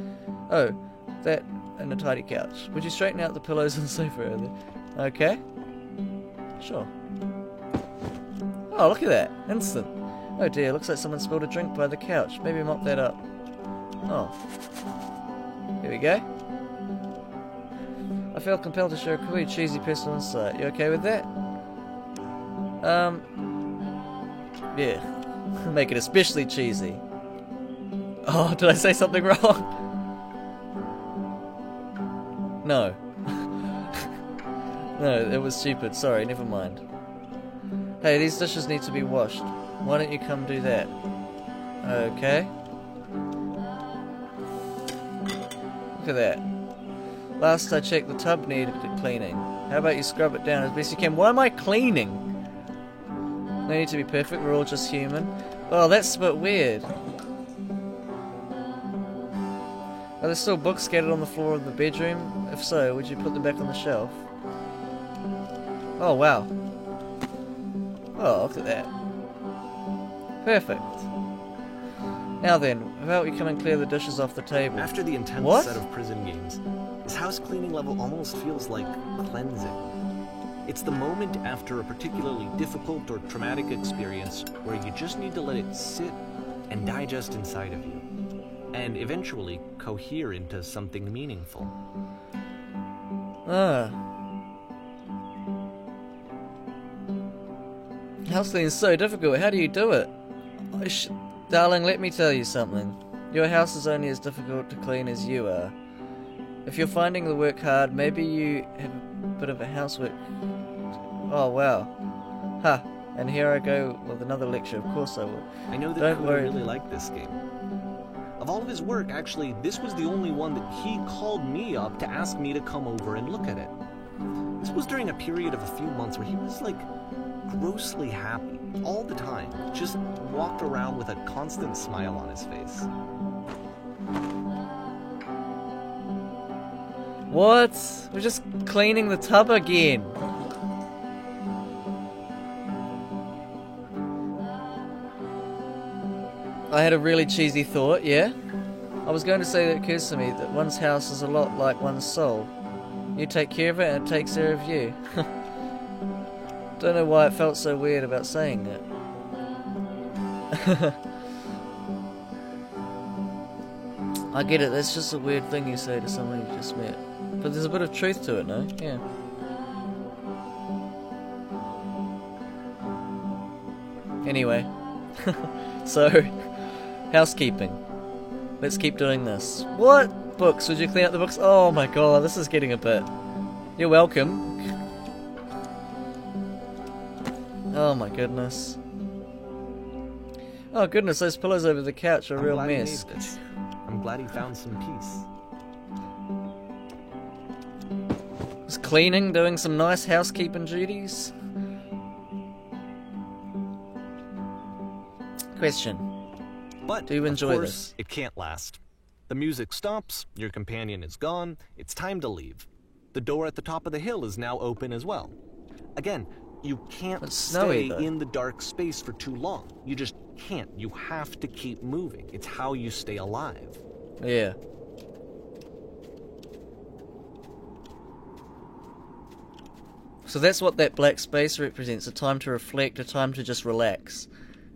Oh, that and a tidy couch. Would you straighten out the pillows on the sofa earlier? Okay. Sure. Oh, look at that. Instant. Oh dear, looks like someone spilled a drink by the couch. Maybe mop that up. Oh. Here we go. I feel compelled to share a completely cheesy personal insight. You okay with that? Yeah. Make it especially cheesy. Oh, did I say something wrong? No. No, it was stupid. Sorry, never mind. Hey, these dishes need to be washed. Why don't you come do that? Okay. Look at that. Last I checked, the tub needed cleaning. How about you scrub it down as best you can? Why am I cleaning? No need to be perfect, we're all just human. Oh, that's a bit weird. Are there still books scattered on the floor of the bedroom? If so, would you put them back on the shelf? Oh, wow. Oh, look at that. Perfect. Now then, how about we come and clear the dishes off the table? After the intense What? set of prison games, this house cleaning level almost feels like cleansing. It's the moment after a particularly difficult or traumatic experience where you just need to let it sit and digest inside of you, and eventually cohere into something meaningful. Ah. House cleaning is so difficult. How do you do it? Darling, let me tell you something. Your house is only as difficult to clean as you are. If you're finding the work hard, maybe you have a bit of a housework. Oh, wow. Ha. And here I go with another lecture. Of course I will. I know that Don't Kuda worry. really liked this game. Of all of his work, actually, this was the only one that he called me up to ask me to come over and look at it. This was during a period of a few months where he was, like, grossly happy all the time. Just walked around with a constant smile on his face. What? We're just cleaning the tub again. I had a really cheesy thought, yeah? I was going to say that it occurs to me that one's house is a lot like one's soul. You take care of it and it takes care of you. Don't know why it felt so weird about saying that. I get it, that's just a weird thing you say to someone you just met. But there's a bit of truth to it, no? Yeah. Anyway. So, housekeeping. Let's keep doing this. What? Books? Would you clean up the books? Oh my god, this is getting a bit... You're welcome. Oh my goodness. Oh goodness, those pillows over the couch are a real mess. I'm glad he found some peace. Was cleaning, doing some nice housekeeping duties? Question. But, do you enjoy of course, this? It can't last. The music stops, your companion is gone, it's time to leave. The door at the top of the hill is now open as well. Again, you can't snowy, stay though. in the dark space for too long. You just can't. You have to keep moving. It's how you stay alive. Yeah. So that's what that black space represents, a time to reflect, a time to just relax,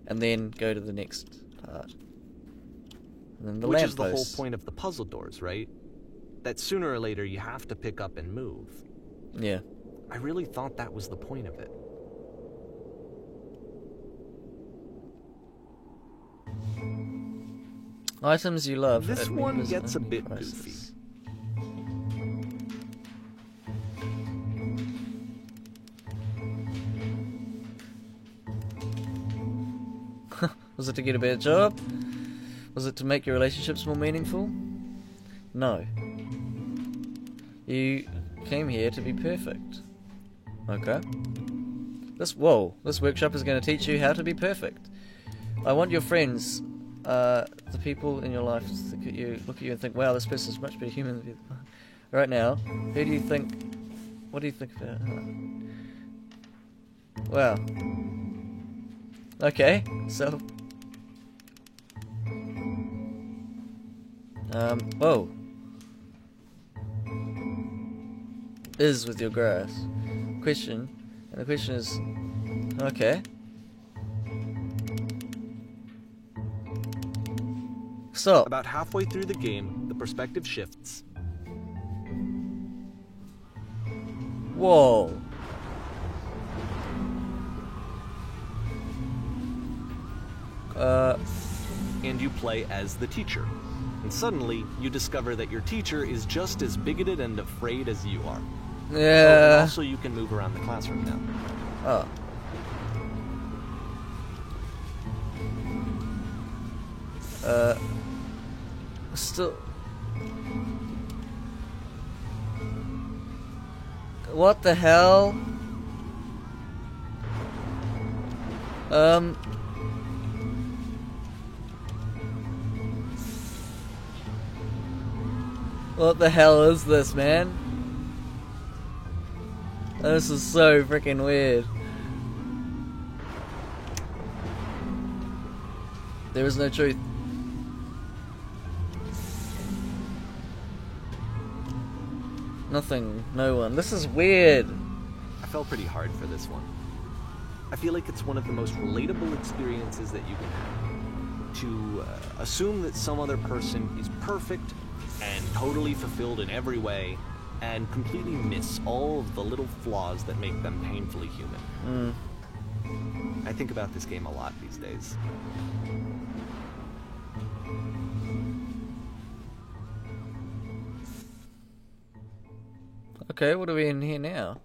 and then go to the next part. And then the Which is the whole lampposts. point of the puzzle doors, right? That sooner or later you have to pick up and move. Yeah. I really thought that was the point of it. Items you love. This at one members gets a only bit prices. goofy. Was it to get a better job? Was it to make your relationships more meaningful? No. You came here to be perfect. Okay. This workshop is going to teach you how to be perfect. I want your friends, the people in your life, to look at you and think, wow, this person's much better human than you. Right now, what do you think about her? Wow. Okay, so... whoa. Is with your grass. Question, and the question is, okay. Stop. About halfway through the game, the perspective shifts. Whoa. And you play as the teacher. And suddenly, you discover that your teacher is just as bigoted and afraid as you are. Oh, and Yeah. also, you can move around the classroom now. Oh. Still. What the hell? What the hell is this, man? This is so freaking weird. There is no truth. Nothing, no one. This is weird. I felt pretty hard for this one. I feel like it's one of the most relatable experiences that you can have. To assume that some other person is perfect and totally fulfilled in every way, and completely miss all of the little flaws that make them painfully human. I think about this game a lot these days. Okay, what are we in here now?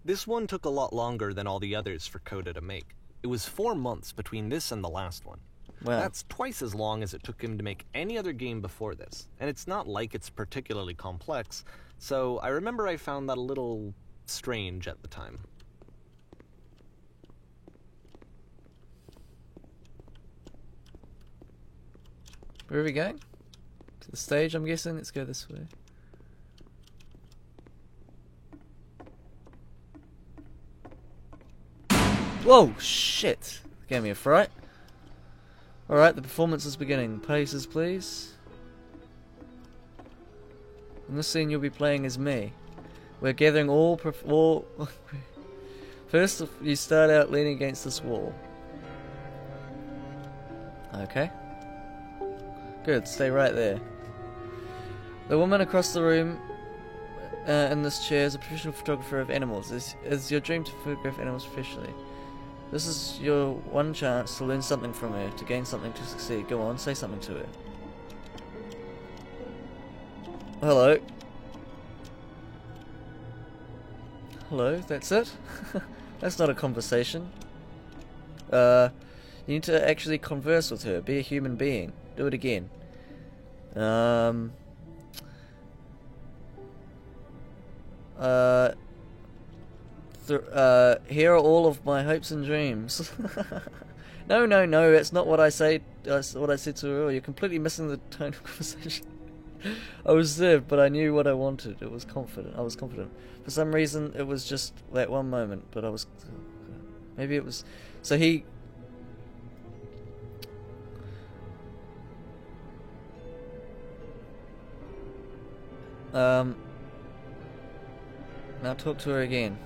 This one took a lot longer than all the others for Coda to make. It was 4 months between this and the last one. Wow. That's twice as long as it took him to make any other game before this, and it's not like it's particularly complex, so I remember I found that a little strange at the time. Where are we going? To the stage, I'm guessing? Let's go this way. Whoa, shit. Gave me a fright. Alright, the performance is beginning. Places, please. In this scene, you'll be playing as me. We're gathering all... First, you start out leaning against this wall. Okay. Good, stay right there. The woman across the room in this chair is a professional photographer of animals. Is your dream to photograph animals professionally? This is your one chance to learn something from her, to gain something, to succeed. Go on, say something to her. Hello. Hello, that's it? That's not a conversation. You need to actually converse with her. Be a human being. Do it again. Here are all of my hopes and dreams. No, that's not what I say. That's what I said to her. You're completely missing the tone of conversation. I was there, but I knew what I wanted. It was confident. I was confident. For some reason, it was just that one moment. But I was. Maybe it was. So he. Now talk to her again.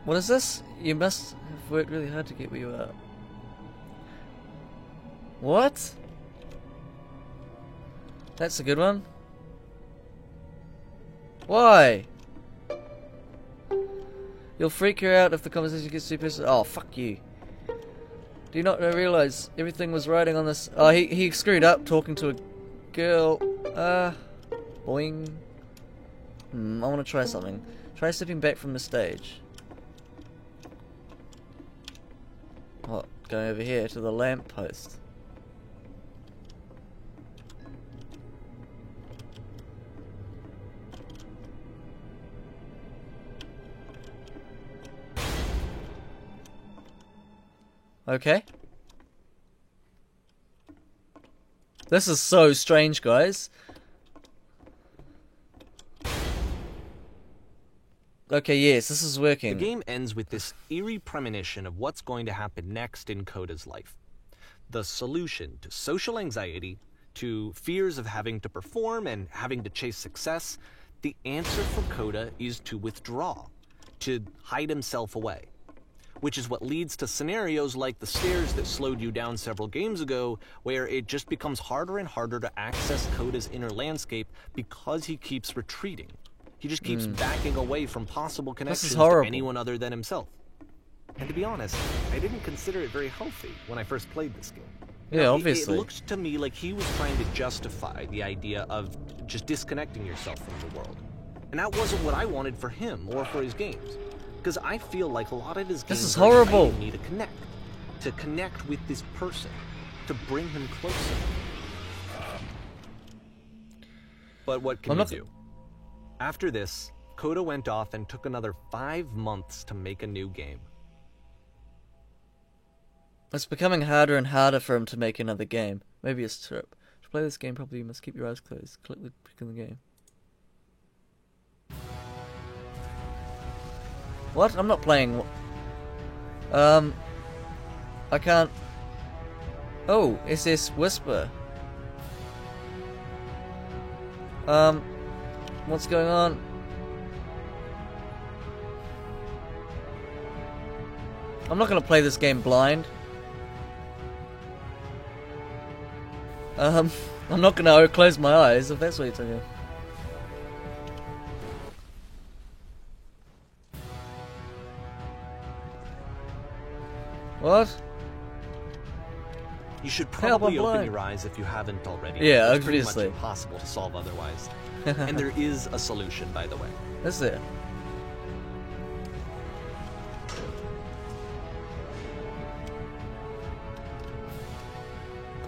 What is this? You must have worked really hard to get where you are. What? That's a good one. Why? You'll freak her out if the conversation gets too personal. Oh, fuck you. Do you not realize everything was riding on this? Oh, he screwed up talking to a girl. Boing. I want to try something. Try stepping back from the stage. What? Going over here to the lamppost. Okay. This is so strange, guys. Okay, yes, this is working. The game ends with this eerie premonition of what's going to happen next in Coda's life. The solution to social anxiety, to fears of having to perform and having to chase success, the answer for Coda is to withdraw, to hide himself away. Which is what leads to scenarios like the stairs that slowed you down several games ago, where it just becomes harder and harder to access Coda's inner landscape because he keeps retreating. He just keeps backing away from possible connections to anyone other than himself. And to be honest, I didn't consider it very healthy when I first played this game. Yeah, obviously. It looked to me like he was trying to justify the idea of just disconnecting yourself from the world. And that wasn't what I wanted for him or for his games. Because I feel like a lot of his games is horrible. need to connect with this person, to bring him closer. But what can you do? After this, Coda went off and took another 5 months to make a new game. It's becoming harder and harder for him to make another game. Maybe it's trip. To play this game properly, you must keep your eyes closed. Click in the game. What? I'm not playing. I can't. Oh, SS Whisper. What's going on? I'm not gonna play this game blind. I'm not gonna close my eyes if that's what you're talking. What? You should probably open your eyes if you haven't already. Yeah, it's pretty much obviously. impossible to solve otherwise. And there is a solution, by the way. Is there?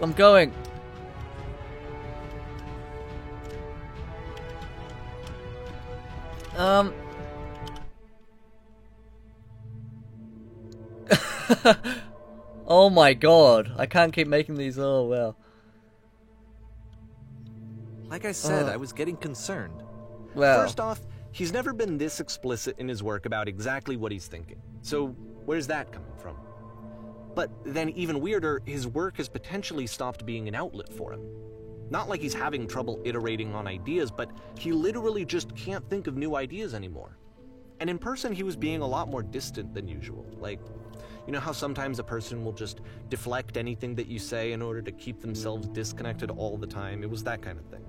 I'm going. Oh my god, I can't keep making these. Oh well. Like I said, I was getting concerned. Well. First off, He's never been this explicit in his work about exactly what he's thinking. So where's that coming from? But then even weirder, his work has potentially stopped being an outlet for him. Not like he's having trouble iterating on ideas, but he literally just can't think of new ideas anymore. And in person, he was being a lot more distant than usual. Like, you know how sometimes a person will just deflect anything that you say in order to keep themselves disconnected all the time? It was that kind of thing.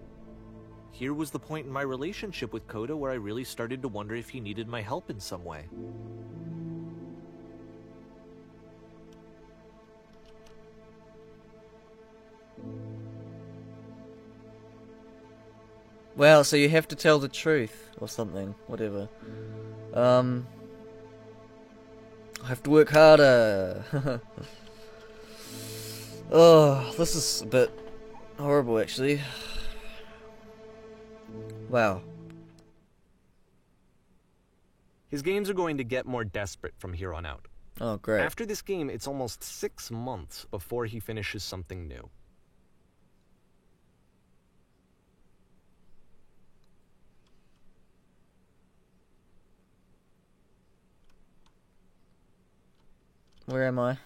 Here was the point in my relationship with Coda where I really started to wonder if he needed my help in some way. Well, so you have to tell the truth or something, whatever. I have to work harder. Oh, this is a bit horrible, actually. Wow. His games are going to get more desperate from here on out. Oh, great. After this game, it's almost 6 months before he finishes something new. Where am I?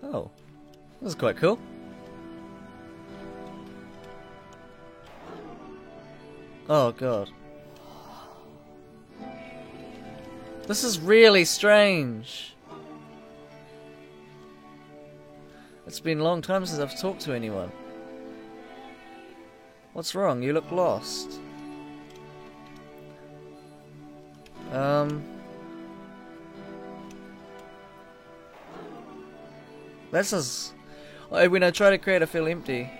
Oh, this is quite cool. Oh god. This is really strange. It's been a long time since I've talked to anyone. What's wrong? You look lost. This is... when I try to create, I feel empty.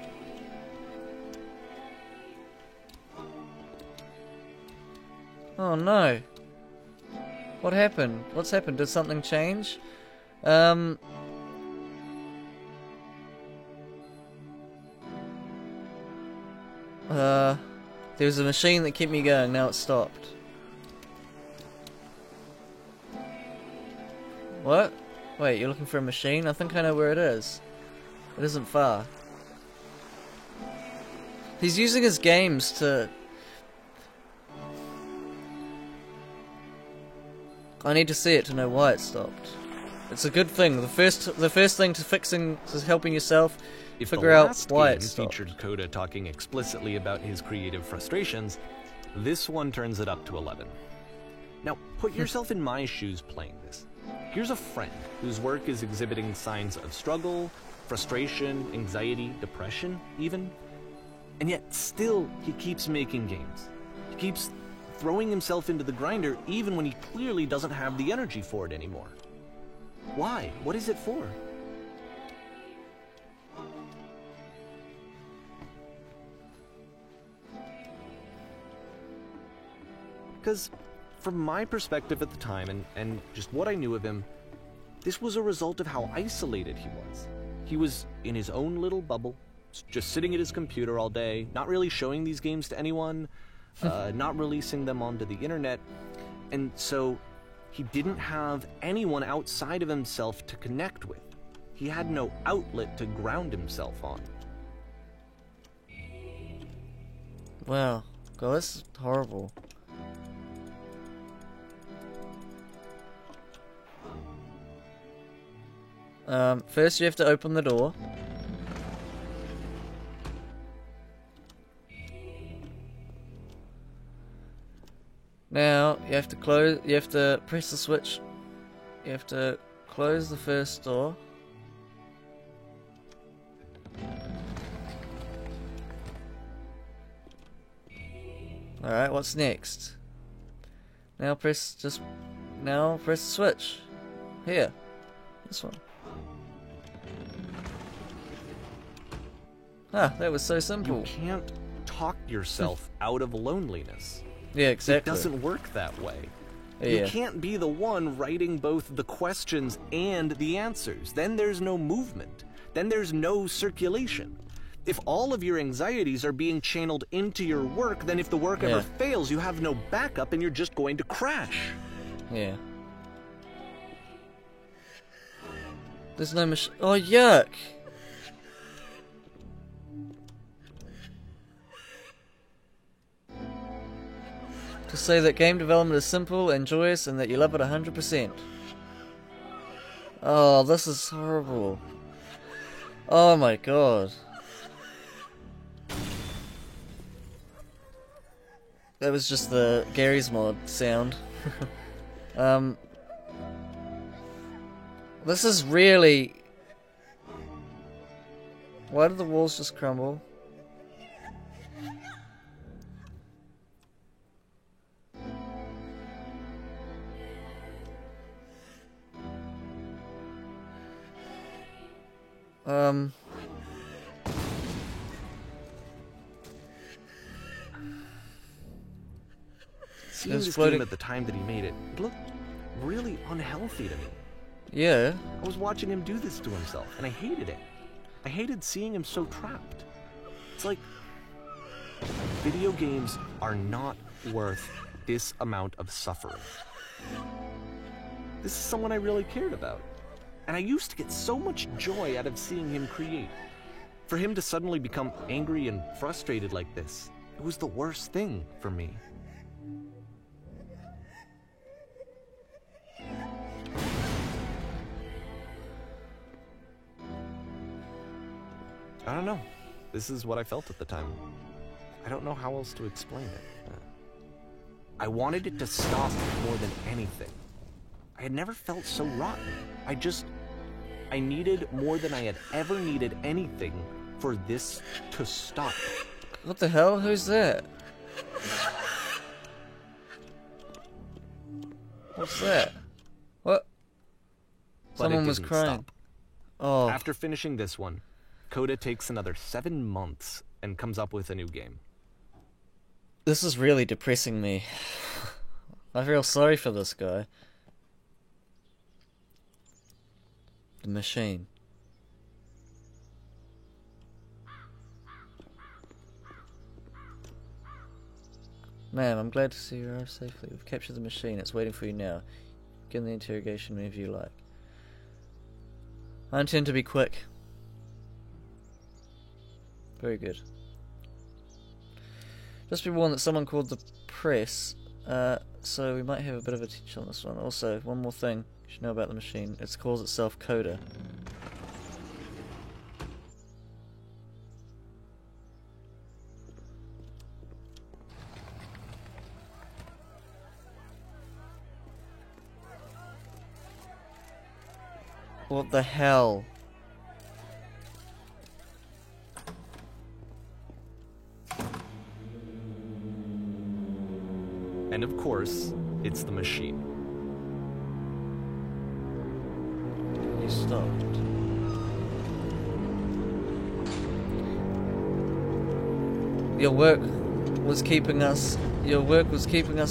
Oh no. What happened? What's happened? Did something change? There was a machine that kept me going, now it's stopped. What? Wait, you're looking for a machine? I think I know where it is. It isn't far. He's using his games to... I need to see it to know why it stopped. It's a good thing. The first thing to helping yourself, If figure the out last why game it stopped. featured Coda talking explicitly about his creative frustrations, this one turns it up to 11. Now, put yourself in my shoes playing this. Here's a friend whose work is exhibiting signs of struggle, frustration, anxiety, depression, even. And yet, still, he keeps making games. He keeps throwing himself into the grinder even when he clearly doesn't have the energy for it anymore. Why? What is it for? Because from my perspective at the time, and just what I knew of him, this was a result of how isolated he was. He was in his own little bubble, just sitting at his computer all day, not really showing these games to anyone, not releasing them onto the internet, and so he didn't have anyone outside of himself to connect with. He had no outlet to ground himself on. Wow. God, this is horrible. First you have to open the door. Now, you have to press the switch. You have to close the first door. Alright, what's next? Now press the switch. Here. This one. Ah, that was so simple. You can't talk yourself out of loneliness. Yeah, exactly. It doesn't work that way. Yeah. You can't be the one writing both the questions and the answers. Then there's no movement. Then there's no circulation. If all of your anxieties are being channeled into your work, then if the work ever fails, you have no backup and you're just going to crash. Yeah. There's no machine. Oh, yuck! to say that game development is simple and joyous and that you love it 100%. Oh, this is horrible. Oh my god. That was just the Gary's Mod sound. This is really... Why did the walls just crumble? Seeing this game at the time that he made it, it looked really unhealthy to me. Yeah. I was watching him do this to himself, and I hated it. I hated seeing him so trapped. It's like, video games are not worth this amount of suffering. This is someone I really cared about. And I used to get so much joy out of seeing him create. For him to suddenly become angry and frustrated like this, it was the worst thing for me. I don't know. This is what I felt at the time. I don't know how else to explain it. I wanted it to stop more than anything. I had never felt so rotten. I needed more than I had ever needed anything for this to stop. What the hell? Who's that? What's that? What? But Someone it was didn't crying. stop. Oh. After finishing this one, Coda takes another 7 months and comes up with a new game. This is really depressing me. I feel sorry for this guy. The machine. Ma'am, I'm glad to see you arrived safely. We've captured the machine. It's waiting for you now. Begin the interrogation whenever you like. I intend to be quick. Very good. Just be warned that someone called the press, so we might have a bit of a teach on this one. Also, one more thing you should know about the machine. It calls itself Coda. What the hell? And of course, it's the machine. He stopped. Your work was keeping us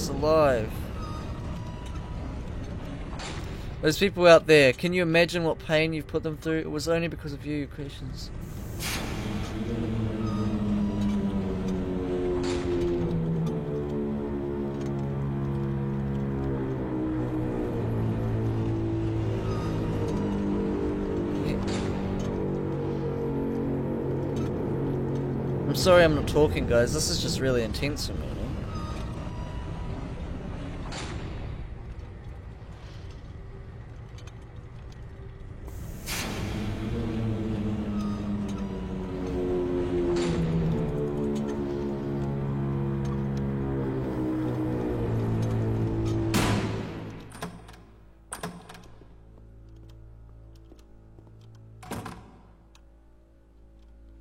alive. Those people out there, can you imagine what pain you've put them through? It was only because of you, your creations. I'm sorry I'm not talking, guys. This is just really intense for me.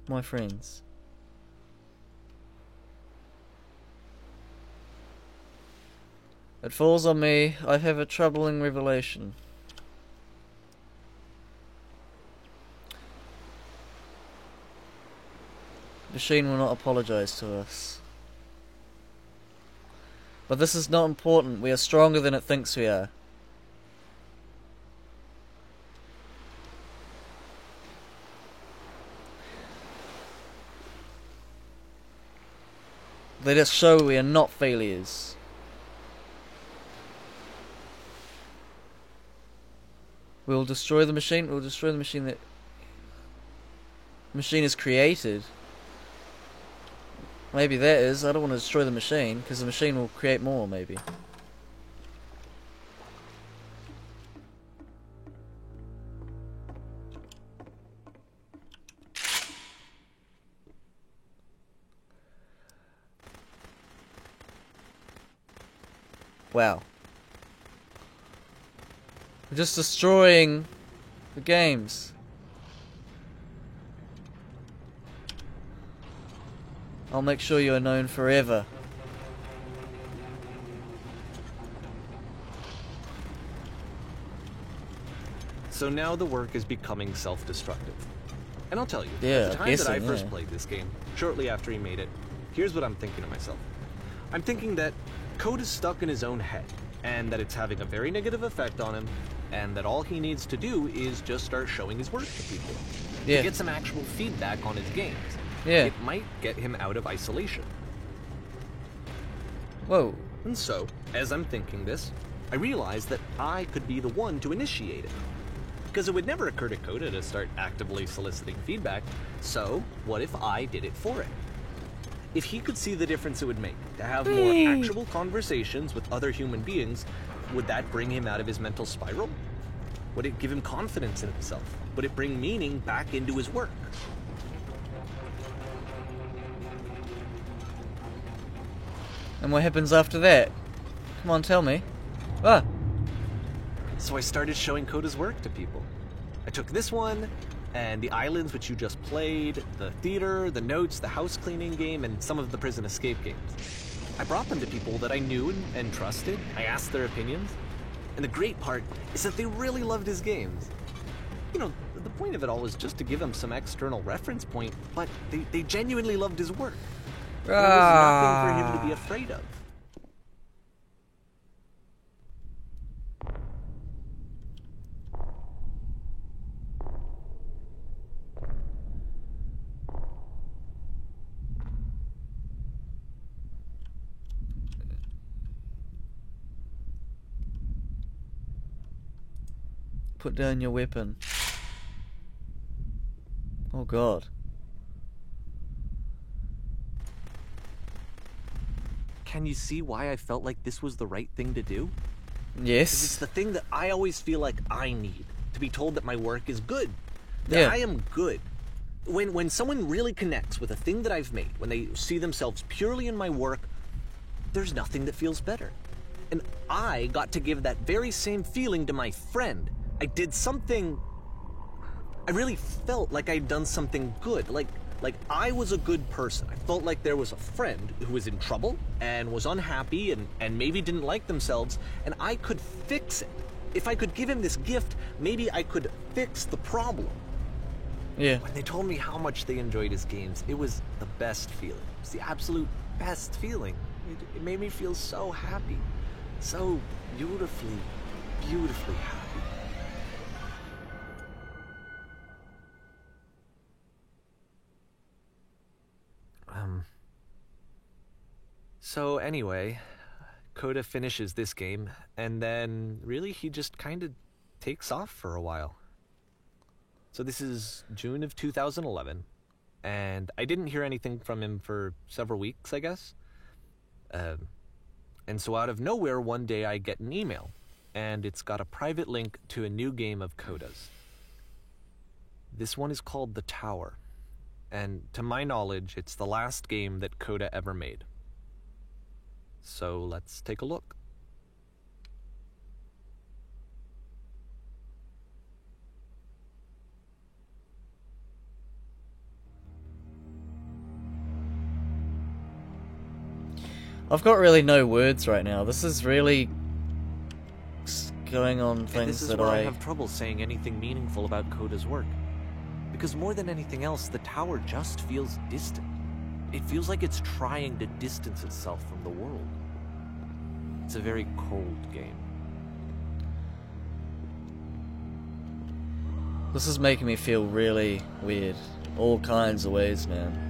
My friends. It falls on me. I have a troubling revelation. The machine will not apologize to us. But this is not important. We are stronger than it thinks we are. Let us show we are not failures. We will destroy the machine. We will destroy the machine that... The machine is created. Maybe that is. I don't want to destroy the machine, because the machine will create more, maybe. Wow. We're just destroying the games. I'll make sure you are known forever. So now the work is becoming self-destructive. And I'll tell you, Yeah, at the time that I guessing, first yeah. played this game, shortly after he made it, here's what I'm thinking to myself. I'm thinking that Code is stuck in his own head, and that it's having a very negative effect on him, and that all he needs to do is just start showing his work to people. Yeah. To get some actual feedback on his games. Yeah. It might get him out of isolation. Whoa. And so, as I'm thinking this, I realize that I could be the one to initiate it. Because it would never occur to Coda to start actively soliciting feedback, so what if I did it for him? If he could see the difference it would make to have more actual conversations with other human beings, would that bring him out of his mental spiral? Would it give him confidence in himself? Would it bring meaning back into his work? And what happens after that? Come on, tell me. Ah. So I started showing Coda's work to people. I took this one, and the islands which you just played, the theater, the notes, the house cleaning game, and some of the prison escape games. I brought them to people that I knew and trusted. I asked their opinions. And the great part is that they really loved his games. You know, the point of it all was just to give him some external reference point, but they genuinely loved his work. There was nothing for him to be afraid of. Put down your weapon. Oh god. Can you see why I felt like this was the right thing to do? 'Cause it's Yes. the thing that I always feel like I need, to be told that my work is good. That Yeah. I am good. When someone really connects with a thing that I've made, when they see themselves purely in my work, there's nothing that feels better. And I got to give that very same feeling to my friend. I did something... I really felt like I'd done something good. Like I was a good person. I felt like there was a friend who was in trouble and was unhappy and maybe didn't like themselves, and I could fix it. If I could give him this gift, maybe I could fix the problem. Yeah. When they told me how much they enjoyed his games, it was the best feeling. It was the absolute best feeling. It made me feel so happy. So beautifully, beautifully happy. So anyway, Coda finishes this game, and then really he just kind of takes off for a while. So this is June of 2011, and I didn't hear anything from him for several weeks, I guess. And so out of nowhere, one day I get an email, and it's got a private link to a new game of Coda's. This one is called The Tower, and to my knowledge, it's the last game that Coda ever made. So let's take a look. I've got really no words right now. This is really going on And things this is that where I have trouble saying anything meaningful about Coda's work. Because more than anything else, the tower just feels distant. It feels like it's trying to distance itself from the world. It's a very cold game. This is making me feel really weird. All kinds of ways, man.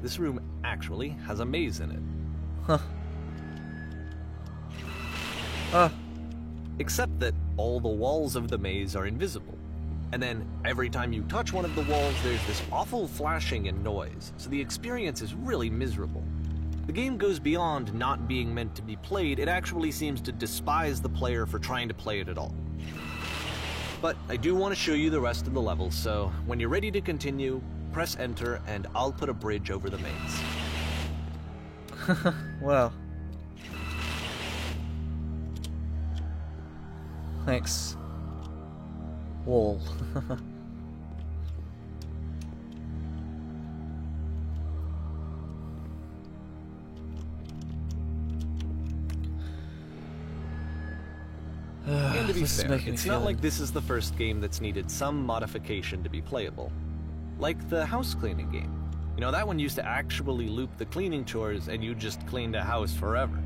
This room actually has a maze in it. Huh. Ah, Except that all the walls of the maze are invisible. And then every time you touch one of the walls, there's this awful flashing and noise, so the experience is really miserable. The game goes beyond not being meant to be played, it actually seems to despise the player for trying to play it at all. But I do want to show you the rest of the levels, so when you're ready to continue, press enter and I'll put a bridge over the maze. wow. Thanks. Wall. And to be This is fair, making me it's feel not like this is the first game that's needed some modification to be playable. Like the house cleaning game. You know, that one used to actually loop the cleaning chores and you just cleaned a house forever.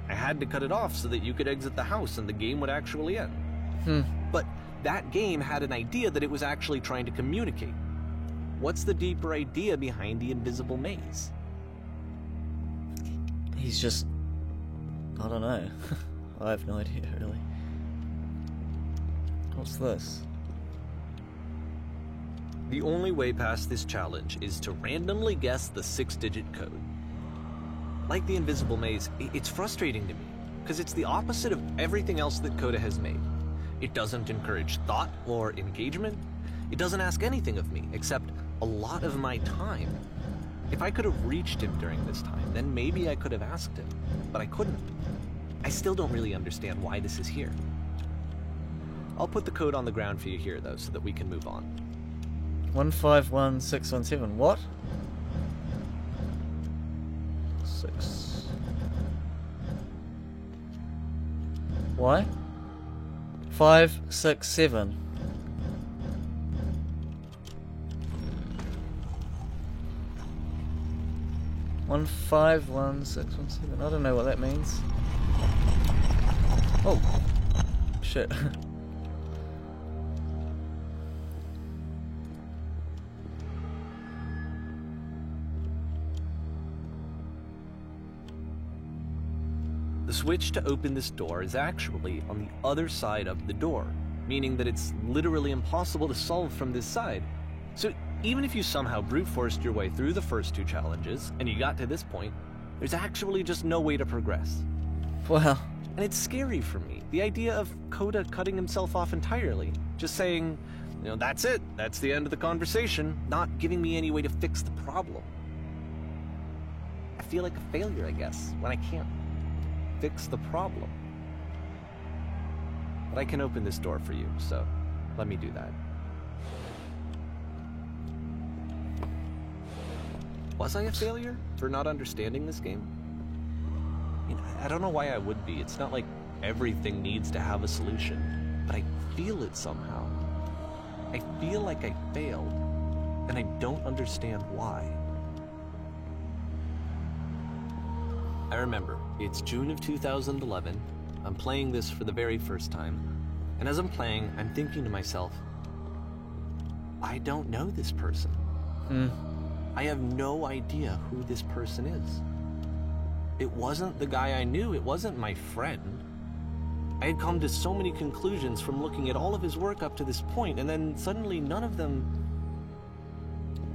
I had to cut it off so that you could exit the house and the game would actually end. But that game had an idea that it was actually trying to communicate. What's the deeper idea behind the invisible maze? He's just... I don't know. I have no idea, really. What's this? The only way past this challenge is to randomly guess the 6-digit code. Like the invisible maze, it's frustrating to me, because it's the opposite of everything else that Coda has made. It doesn't encourage thought or engagement. It doesn't ask anything of me, except a lot of my time. If I could have reached him during this time, then maybe I could have asked him, but I couldn't. I still don't really understand why this is here. I'll put the code on the ground for you here, though, so that we can move on. 151617. What? 6. Why? 5, 6, 7. One 5 1 6 1 7. I don't know what that means. Oh shit. The switch to open this door is actually on the other side of the door, meaning that it's literally impossible to solve from this side. So even if you somehow brute forced your way through the first 2 challenges, and you got to this point, there's actually just no way to progress. Wow. And it's scary for me, the idea of Coda cutting himself off entirely, just saying, you know, that's it, that's the end of the conversation, not giving me any way to fix the problem. I feel like a failure, I guess, when I can't fix the problem. But I can open this door for you, so let me do that. Was I a failure for not understanding this game? I mean, I don't know why I would be. It's not like everything needs to have a solution, but I feel it somehow. I feel like I failed, and I don't understand why. I remember, it's June of 2011, I'm playing this for the very first time, and as I'm playing, I'm thinking to myself, I don't know this person. I have no idea who this person is. It wasn't the guy I knew, it wasn't my friend. I had come to so many conclusions from looking at all of his work up to this point, and then suddenly none of them...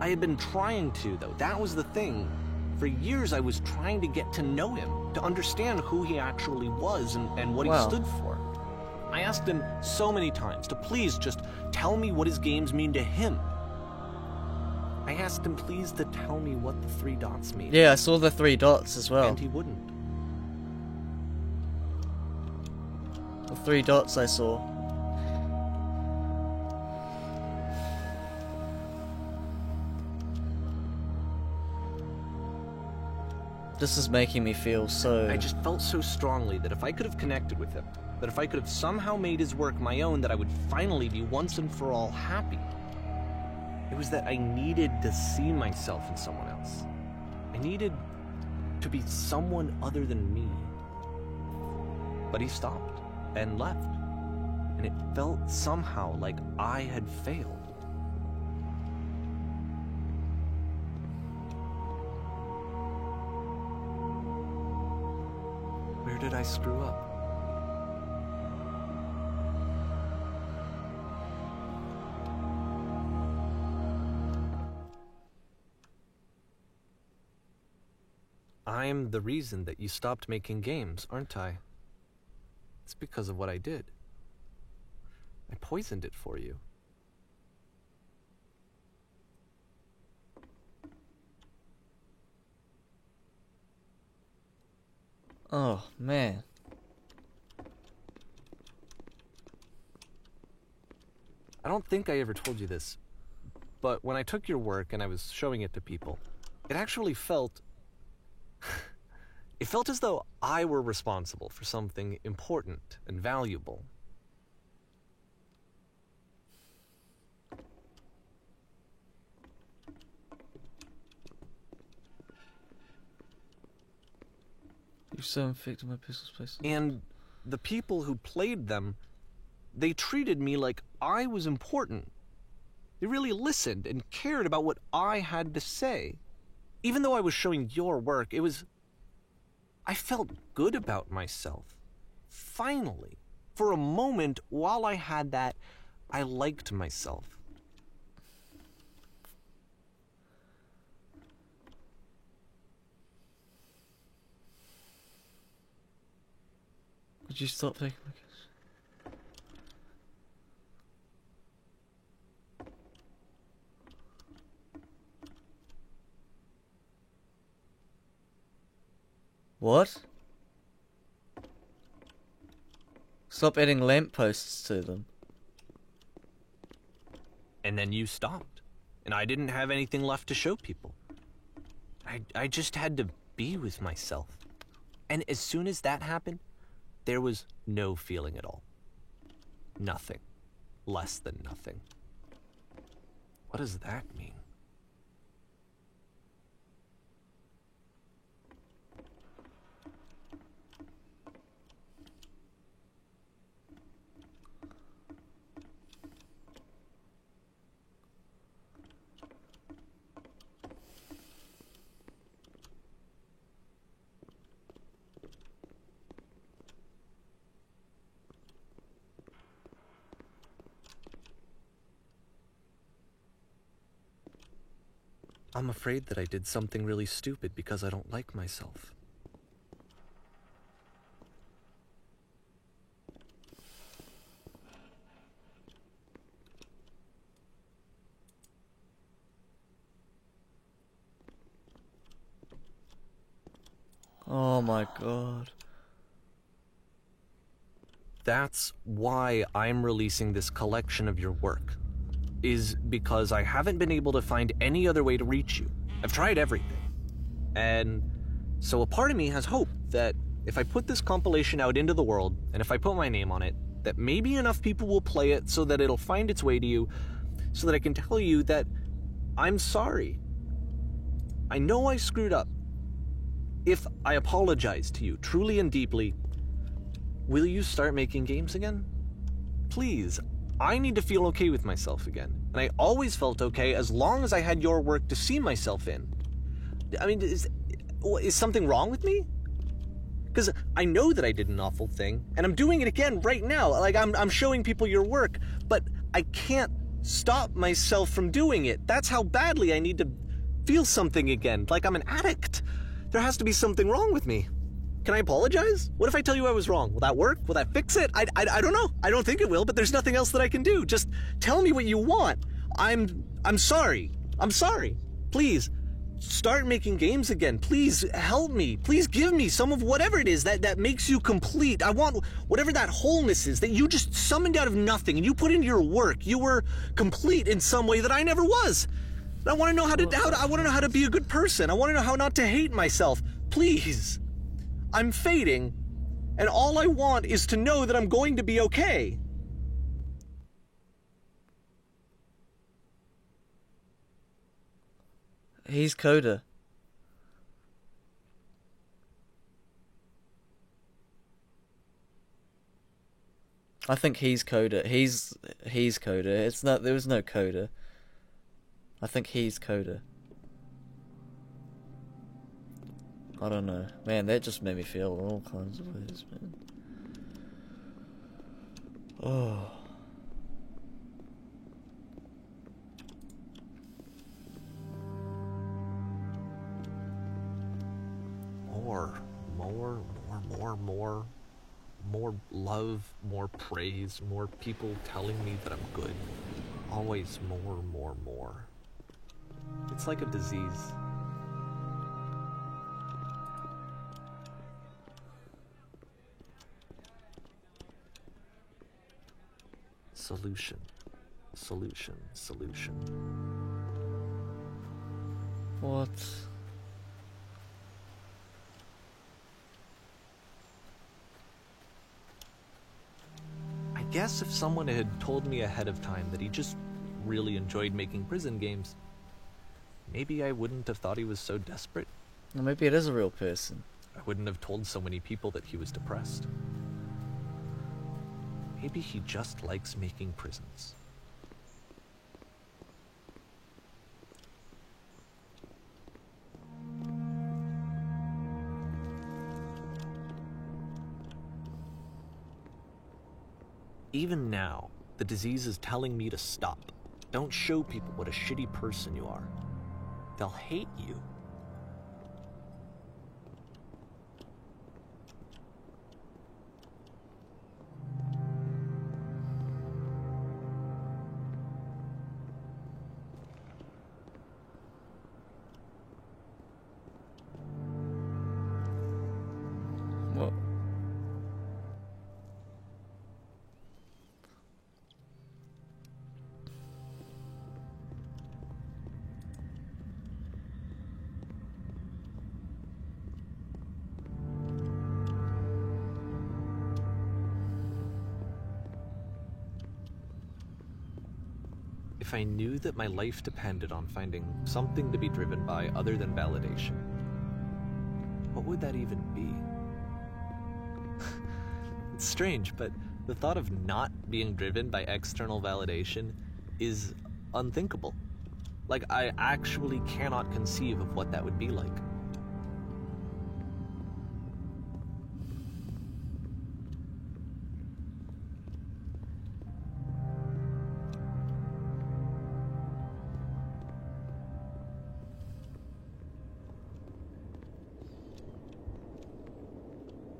I had been trying to, though. That was the thing. For years I was trying to get to know him, to understand who he actually was and what he stood for. I asked him so many times to please just tell me what his games mean to him. I asked him please to tell me what the 3 dots mean. Yeah, I saw the 3 dots as well. And he wouldn't. The 3 dots I saw. This is making me feel so... I just felt so strongly that if I could have connected with him, that if I could have somehow made his work my own, that I would finally be once and for all happy. It was that I needed to see myself in someone else. I needed to be someone other than me. But he stopped and left, and it felt somehow like I had failed. Where did I screw up? I'm the reason that you stopped making games, aren't I? It's because of what I did. I poisoned it for you. Oh, man. I don't think I ever told you this, but when I took your work and I was showing it to people, it actually felt... it felt as though I were responsible for something important and valuable. You've so infected my personal space. And the people who played them, they treated me like I was important. They really listened and cared about what I had to say. Even though I was showing your work, I felt good about myself. Finally. For a moment, while I had that, I liked myself. Would you stop taking my kiss? What? Stop adding lampposts to them. And then you stopped. And I didn't have anything left to show people. I just had to be with myself. And as soon as that happened, there was no feeling at all. Nothing. Less than nothing. What does that mean? I'm afraid that I did something really stupid because I don't like myself. Oh my god. That's why I'm releasing this collection of your work. Is because I haven't been able to find any other way to reach you. I've tried everything. And so a part of me has hope that if I put this compilation out into the world, and if I put my name on it, that maybe enough people will play it so that it'll find its way to you, so that I can tell you that I'm sorry. I know I screwed up. If I apologize to you truly and deeply, will you start making games again? Please. I need to feel okay with myself again. And I always felt okay as long as I had your work to see myself in. I mean, is something wrong with me? Because I know that I did an awful thing, and I'm doing it again right now. Like, I'm showing people your work, but I can't stop myself from doing it. That's how badly I need to feel something again, like I'm an addict. There has to be something wrong with me. Can I apologize? What if I tell you I was wrong? Will that work? Will that fix it? I don't know. I don't think it will, but there's nothing else that I can do. Just tell me what you want. I'm sorry. I'm sorry. Please, start making games again. Please help me. Please give me some of whatever it is that makes you complete. I want whatever that wholeness is that you just summoned out of nothing and you put into your work. You were complete in some way that I never was. I want to know I want to know how to be a good person. I want to know how not to hate myself. Please. I'm fading, and all I want is to know that I'm going to be okay. He's Coda. I think he's Coda. He's Coda. It's not. There was no Coda. I think he's Coda. I don't know. Man, that just made me feel all kinds of ways, man. Oh. more, more love, more praise, more people telling me that I'm good. Always more. It's like a disease. Solution. What? I guess if someone had told me ahead of time that he just really enjoyed making prison games, maybe I wouldn't have thought he was so desperate. Or maybe it is a real person. I wouldn't have told so many people that he was depressed. Maybe he just likes making prisons. Even now, the disease is telling me to stop. Don't show people what a shitty person you are. They'll hate you. What? If I knew that my life depended on finding something to be driven by other than validation, what would that even be? It's strange, but the thought of not being driven by external validation is unthinkable. Like, I actually cannot conceive of what that would be like.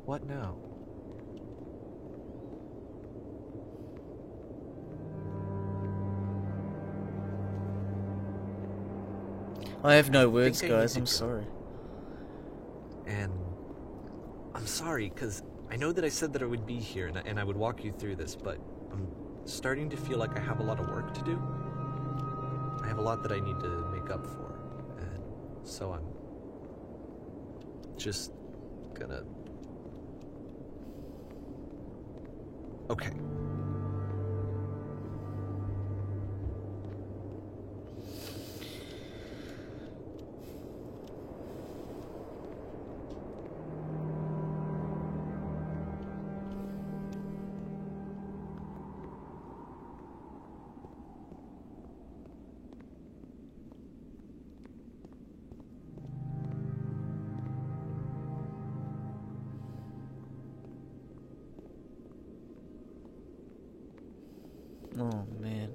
What now? I have no words, think I need guys. to I'm go. sorry. And I'm sorry, because I know that I said that I would be here and I would walk you through this, but I'm starting to feel like I have a lot of work to do. I have a lot that I need to make up for, and so I'm just gonna... Okay. Oh man.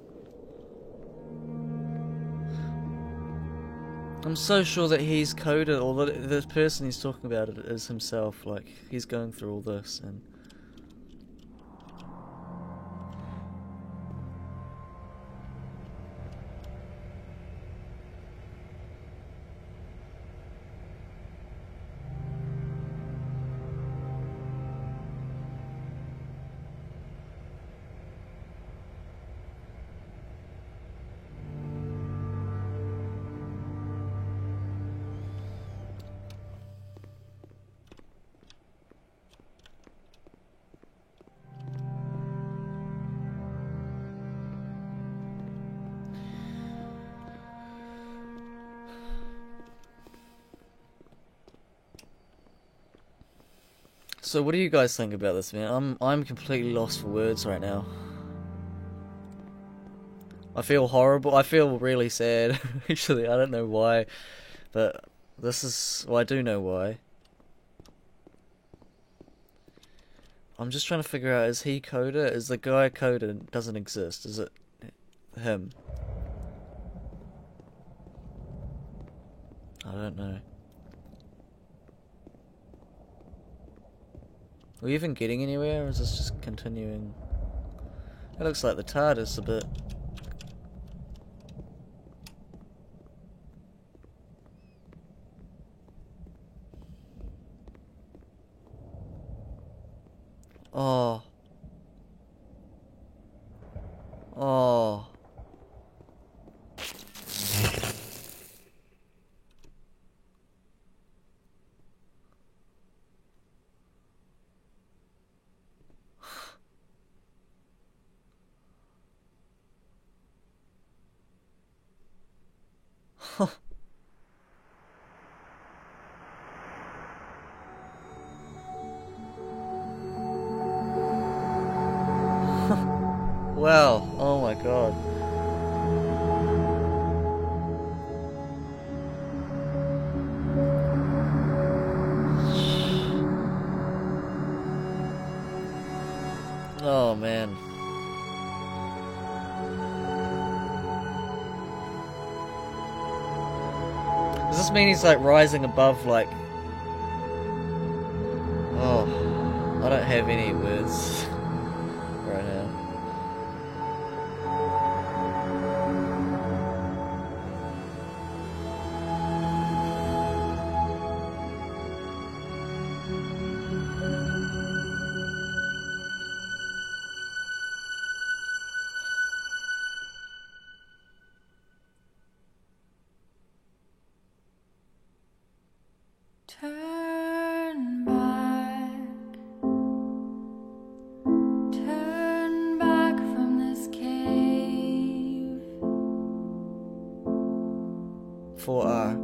I'm so sure that he's coded, or that the person he's talking about it is himself. Like, he's going through all this, and so what do you guys think about this, man? I'm completely lost for words right now. I feel horrible. I feel really sad. Actually, I don't know why, but this is... well, I do know why. I'm just trying to figure out, is he Coda? Is the guy Coda doesn't exist? Is it him? I don't know. Are we even getting anywhere, or is this just continuing? It looks like the TARDIS a bit. Oh. Oh. Wow, oh my god. Oh man. Does this mean he's like rising above, like... Oh, I don't have any words right now. Turn back from this cave. 4R.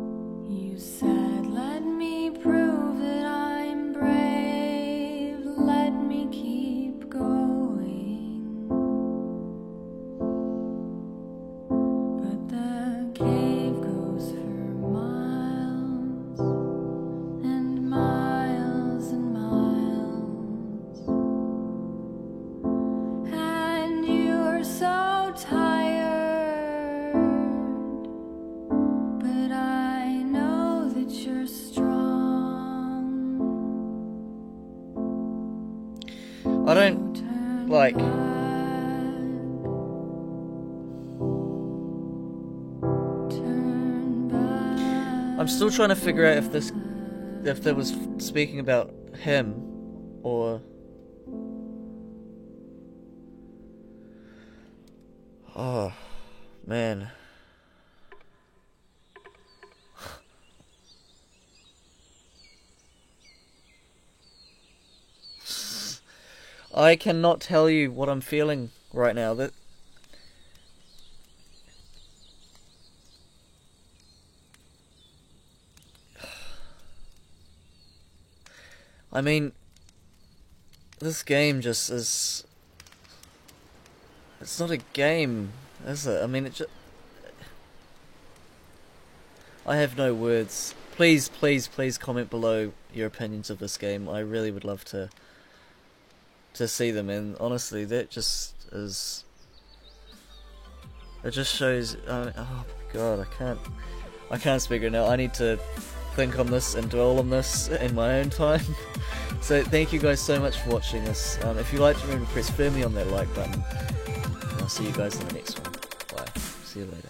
You said, let me prove that I'm brave. Let me keep going. But the cave goes for miles and miles and miles. And you're so tired. But I know that you're strong. I don't Turn like... back. Turn back. I'm still trying to figure out if that was speaking about him, or... Oh, man. I cannot tell you what I'm feeling right now. That I mean, this game just is... It's not a game, is it? I mean, it just... I have no words. Please, please, please comment below your opinions of this game. I really would love to see them, and honestly, that just is... It just shows... oh my god, I can't speak right now. I need to think on this and dwell on this in my own time. So thank you guys so much for watching this. If you liked, remember to press firmly on that like button. And I'll see you guys in the next one. Bye. See you later.